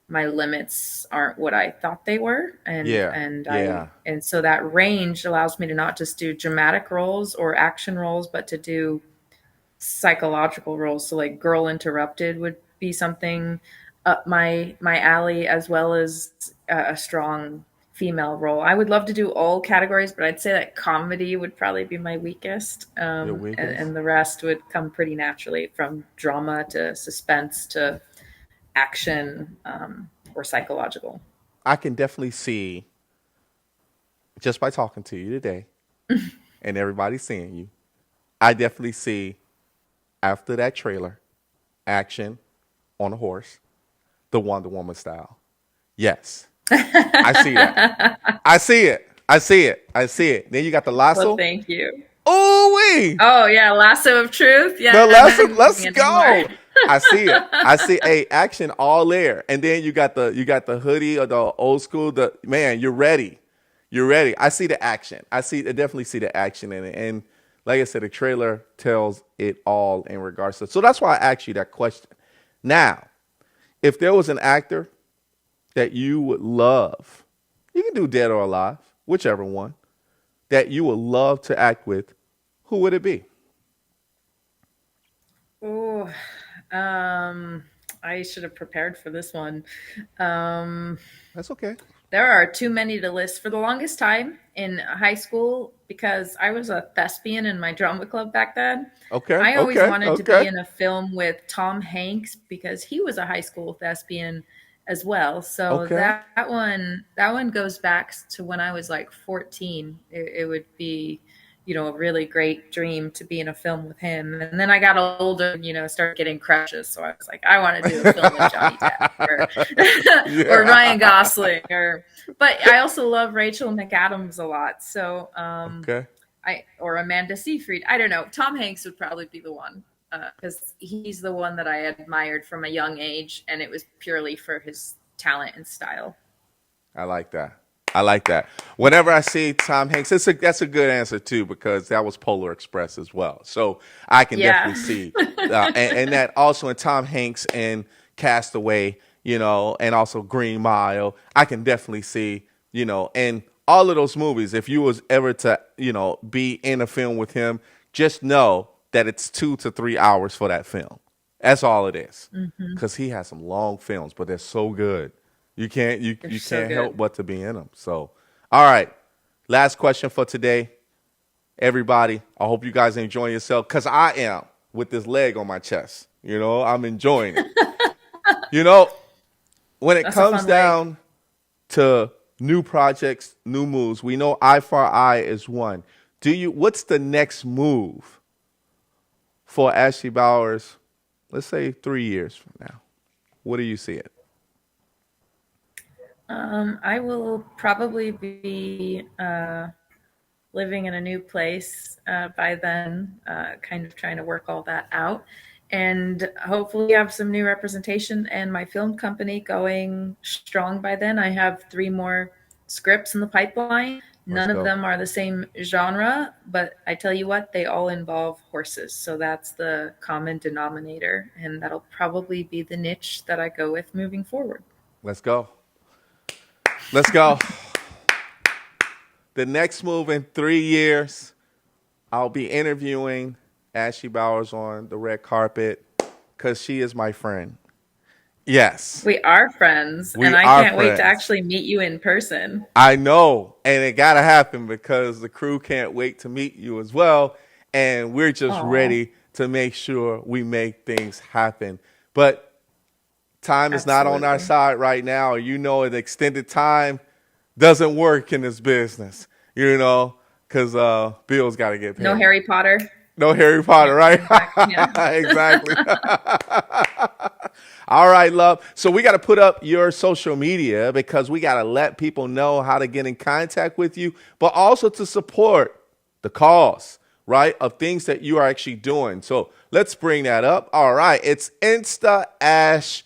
Speaker 2: my limits aren't what I thought they were, and
Speaker 1: Yeah,
Speaker 2: and I
Speaker 1: yeah,
Speaker 2: and so that range allows me to not just do dramatic roles or action roles, but to do psychological roles. So like Girl Interrupted would be something up my alley, as well as a strong female role. I would love to do all categories, but I'd say that comedy would probably be my weakest,
Speaker 1: your
Speaker 2: and,
Speaker 1: weakest.
Speaker 2: and the rest would come pretty naturally, from drama to suspense to action, or psychological.
Speaker 1: I can definitely see just by talking to you today and everybody seeing you. I definitely see after that trailer action on a horse, the Wonder Woman style. Yes, I see that. I see it. I see it. I see it. Then you got the
Speaker 2: Well,
Speaker 1: lasso.
Speaker 2: thank you.
Speaker 1: Oh wee,
Speaker 2: Oh yeah, Lasso of Truth. Yeah,
Speaker 1: the lasso. Let's
Speaker 2: and more.
Speaker 1: go. I see it. I see a action all there, and then you got the hoodie or the old school. The man, you're ready. You're ready. I see the action. I definitely see the action in it, and like I said, the trailer tells it all in regards to. So that's why I asked you that question. Now, if there was an actor that you would love, you can do dead or alive, whichever one, that you would love to act with, who would it be?
Speaker 2: Oh, um, I should have prepared for this one. Um,
Speaker 1: That's okay.
Speaker 2: there are too many to list. For the longest time in high school, because I was a thespian in my drama club back then,
Speaker 1: Okay.
Speaker 2: I always
Speaker 1: Okay.
Speaker 2: wanted to be
Speaker 1: Okay.
Speaker 2: in a film with Tom Hanks because he was a high school thespian as well. So
Speaker 1: Okay.
Speaker 2: that one goes back to when I was like 14. It would be, a really great dream to be in a film with him. And then I got older, and, started getting crushes. So I was like, I want to do a film with Johnny Depp, or or
Speaker 1: Yeah.
Speaker 2: Ryan Gosling, but I also love Rachel McAdams a lot. So
Speaker 1: Okay.
Speaker 2: or Amanda Seyfried. I don't know. Tom Hanks would probably be the one, because he's the one that I admired from a young age, and it was purely for his talent and style.
Speaker 1: I like that. I like that. Whenever I see Tom Hanks, that's a good answer too because that was Polar Express as well. So I can definitely
Speaker 2: Yeah.
Speaker 1: see, and that also in Tom Hanks and Castaway, and also Green Mile. I can definitely see, and all of those movies. If you was ever to, be in a film with him, just know that it's 2 to 3 hours for that film. That's all it is. Because he has some long films, but they're so good. You can't you
Speaker 2: They're
Speaker 1: you
Speaker 2: so
Speaker 1: can't help
Speaker 2: good.
Speaker 1: but to be in them. So, all right, last question for today, everybody. I hope you guys are enjoying yourself because I am with this leg on my chest. I'm enjoying it. You know, when it
Speaker 2: That's a
Speaker 1: comes
Speaker 2: fun leg.
Speaker 1: down to new projects, new moves, we know Eye for Eye is one. What's the next move for Ashley Bowers? Let's say 3 years from now. What do you see it?
Speaker 2: I will probably be living in a new place by then, kind of trying to work all that out. And hopefully have some new representation and my film company going strong by then. I have 3 more scripts in the pipeline.
Speaker 1: Let's
Speaker 2: None of
Speaker 1: go.
Speaker 2: them are the same genre, but I tell you what, they all involve horses. So that's the common denominator. And that'll probably be the niche that I go with moving forward.
Speaker 1: Let's go. Let's go. The next move in 3 years, I'll be interviewing Ashley Bowers on the red carpet because she is my friend. Yes,
Speaker 2: We are friends,
Speaker 1: we
Speaker 2: and I
Speaker 1: are
Speaker 2: can't wait to
Speaker 1: friends.
Speaker 2: actually meet you in person.
Speaker 1: I know, and it got to happen because the crew can't wait to meet you as well. And we're just
Speaker 2: Oh,
Speaker 1: ready to make sure we make things happen. But time is not on our
Speaker 2: absolutely.
Speaker 1: side right now. An extended time doesn't work in this business, because bills got to get
Speaker 2: No
Speaker 1: paid.
Speaker 2: Harry Potter.
Speaker 1: No Harry Potter,
Speaker 2: Can't
Speaker 1: right?
Speaker 2: bring him back. Yeah.
Speaker 1: Exactly. All right, love. So we got to put up your social media because we got to let people know how to get in contact with you, but also to support the cause, right, of things that you are actually doing. So let's bring that up. All right. It's instaash.lee,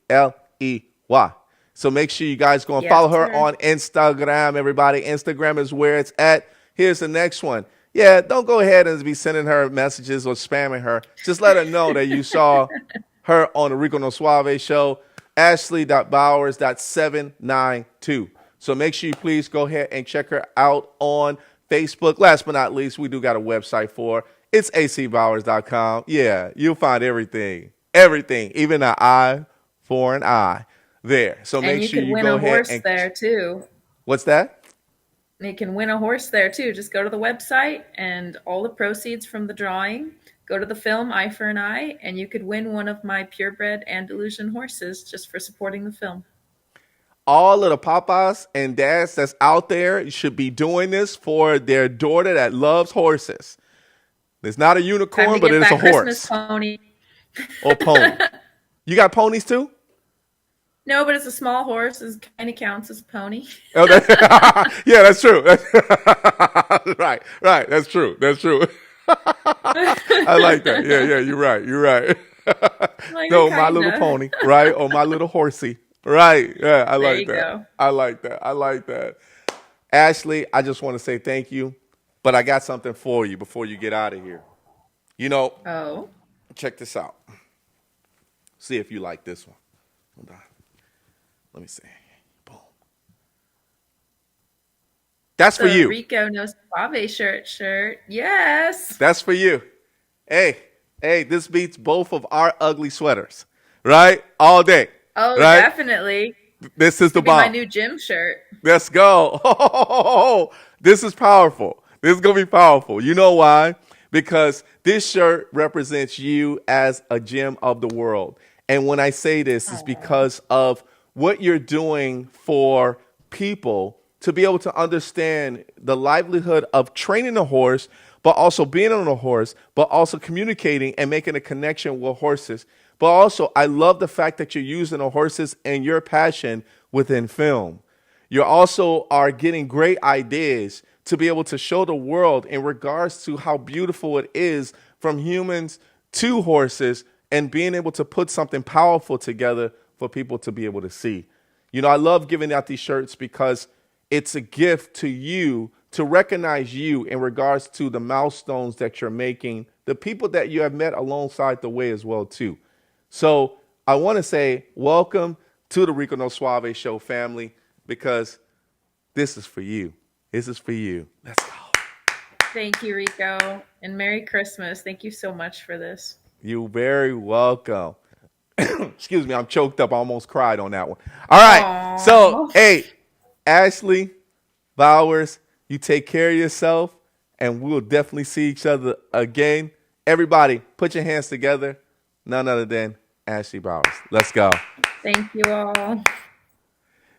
Speaker 1: L-E-Y. So make sure you guys go and
Speaker 2: Yes,
Speaker 1: follow her
Speaker 2: sir.
Speaker 1: on Instagram, everybody. Instagram is where it's at. Here's the next one. Yeah, don't go ahead and be sending her messages or spamming her. Just let her know that you saw her on the Rico No Suave show, Ashley.Bowers.792. So make sure you please go ahead and check her out on Facebook. Last but not least, we do got a website for her. It's acbowers.com. Yeah, you'll find everything, even an eye for an eye there. So
Speaker 2: And
Speaker 1: make
Speaker 2: you
Speaker 1: sure
Speaker 2: can
Speaker 1: you
Speaker 2: win
Speaker 1: go
Speaker 2: a
Speaker 1: ahead
Speaker 2: horse
Speaker 1: and
Speaker 2: there too.
Speaker 1: what's that?
Speaker 2: You can win a horse there too. Just go to the website and all the proceeds from the drawing go to the film Eye for an Eye, and you could win one of my purebred Andalusian horses just for supporting the film.
Speaker 1: All of the papas and dads that's out there should be doing this for their daughter that loves horses. It's not a
Speaker 2: Time
Speaker 1: unicorn,
Speaker 2: to
Speaker 1: but
Speaker 2: get
Speaker 1: it is a
Speaker 2: that Christmas
Speaker 1: horse
Speaker 2: pony.
Speaker 1: or pony. You got ponies too?
Speaker 2: No, but it's a small horse. It kind of counts as a pony.
Speaker 1: Oh, yeah, that's true. Right. That's true. I like that. Yeah, you're right.
Speaker 2: Like,
Speaker 1: No, my
Speaker 2: kinda.
Speaker 1: little pony, right? Or my little horsey. Right. Yeah, I
Speaker 2: There
Speaker 1: like
Speaker 2: you
Speaker 1: that.
Speaker 2: go.
Speaker 1: I like that. Ashley, I just want to say thank you, but I got something for you before you get out of here. You know,
Speaker 2: Oh,
Speaker 1: check this out. See if you like this one. Hold on. Let me see. Boom. That's for
Speaker 2: the
Speaker 1: you.
Speaker 2: Rico No Suave shirt. Yes.
Speaker 1: That's for you. Hey, this beats both of our ugly sweaters, right? All day.
Speaker 2: Oh,
Speaker 1: right?
Speaker 2: definitely.
Speaker 1: This is the
Speaker 2: Could be my
Speaker 1: bomb.
Speaker 2: new gym shirt.
Speaker 1: Let's go. This is powerful. This is going to be powerful. You know why? Because this shirt represents you as a gem of the world. And when I say this, it's because of what you're doing for people to be able to understand the livelihood of training a horse, but also being on a horse, but also communicating and making a connection with horses. But also, I love the fact that you're using the horses and your passion within film. You also are getting great ideas to be able to show the world in regards to how beautiful it is from humans to horses and being able to put something powerful together for people to be able to see. You know, I love giving out these shirts because it's a gift to you to recognize you in regards to the milestones that you're making, the people that you have met alongside the way as well, too. So I want to say welcome to the Rico No Suave show family because this is for you. This is for you. Let's go.
Speaker 2: Thank you, Rico. And Merry Christmas. Thank you so much for this.
Speaker 1: You're very welcome. Excuse me, I'm choked up. I almost cried on that one. All right.
Speaker 2: Aww.
Speaker 1: So, hey, Ashley Bowers, you take care of yourself, and we'll definitely see each other again. Everybody, put your hands together. None other than Ashley Bowers. Let's go.
Speaker 2: Thank you all.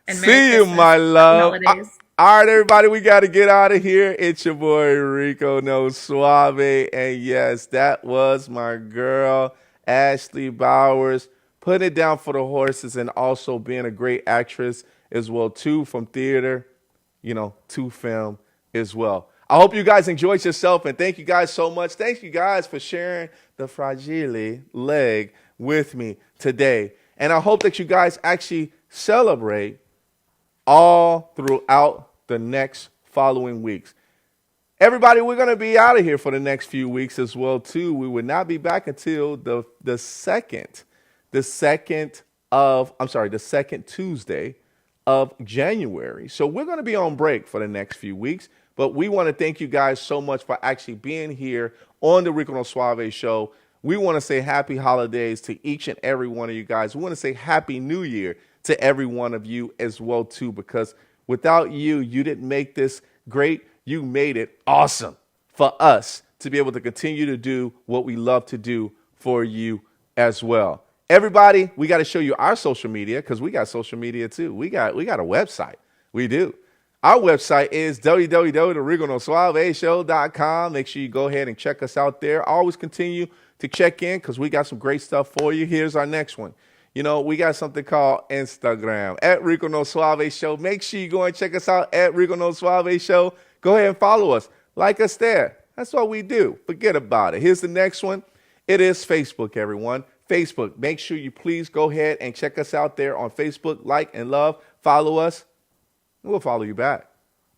Speaker 2: And Merry
Speaker 1: See you,
Speaker 2: Christmas.
Speaker 1: my love.
Speaker 2: Happy holidays.
Speaker 1: All right, everybody, we got to get out of here. It's your boy, Rico No Suave. And yes, that was my girl, Ashley Bowers, putting it down for the horses and also being a great actress as well, too, from theater, to film as well. I hope you guys enjoyed yourself, and thank you guys so much. Thank you guys for sharing the Fragile leg with me today. And I hope that you guys actually celebrate all throughout the next following weeks. Everybody, we're going to be out of here for the next few weeks as well, too. We will not be back until the second Tuesday of January. So we're going to be on break for the next few weeks. But we want to thank you guys so much for actually being here on the Rico No Suave show. We want to say happy holidays to each and every one of you guys. We want to say happy new year to every one of you as well, too, because without you, you didn't make this great. You made it awesome for us to be able to continue to do what we love to do for you as well. Everybody, we got to show you our social media because we got social media, too. We got a website. We do. Our website is www.rigonosuaveshow.com. Make sure you go ahead and check us out there. Always continue to check in because we got some great stuff for you. Here's our next one. You know, we got something called Instagram at Rico No Suave Show. Make sure you go and check us out at Rico No Suave Show. Go ahead and follow us. Like us there. That's what we do. Forget about it. Here's the next one. It is Facebook, everyone. Facebook. Make sure you please go ahead and check us out there on Facebook. Like and love. Follow us. We'll follow you back.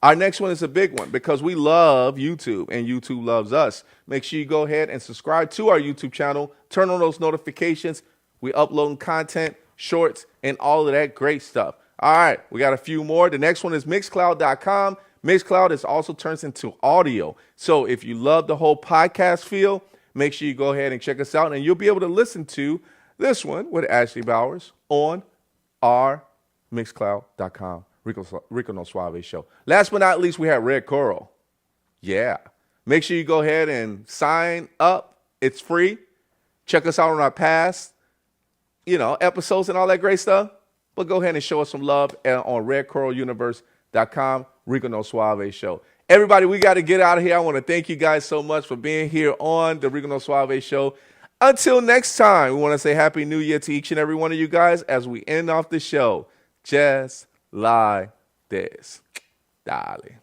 Speaker 1: Our next one is a big one because we love YouTube and YouTube loves us. Make sure you go ahead and subscribe to our YouTube channel. Turn on those notifications. We upload content, shorts, and all of that great stuff. All right, we got a few more. The next one is Mixcloud.com. Mixcloud is also turns into audio. So if you love the whole podcast feel, make sure you go ahead and check us out, and you'll be able to listen to this one with Ashley Bowers on our Mixcloud.com. Rico No Suave Show. Last but not least, we have Red Coral. Yeah. Make sure you go ahead and sign up. It's free. Check us out on our past, episodes and all that great stuff. But go ahead and show us some love on redcoraluniverse.com, Rico No Suave Show. Everybody, we got to get out of here. I want to thank you guys so much for being here on the Rico No Suave Show. Until next time, we want to say Happy New Year to each and every one of you guys as we end off the show. Just like this. Dale.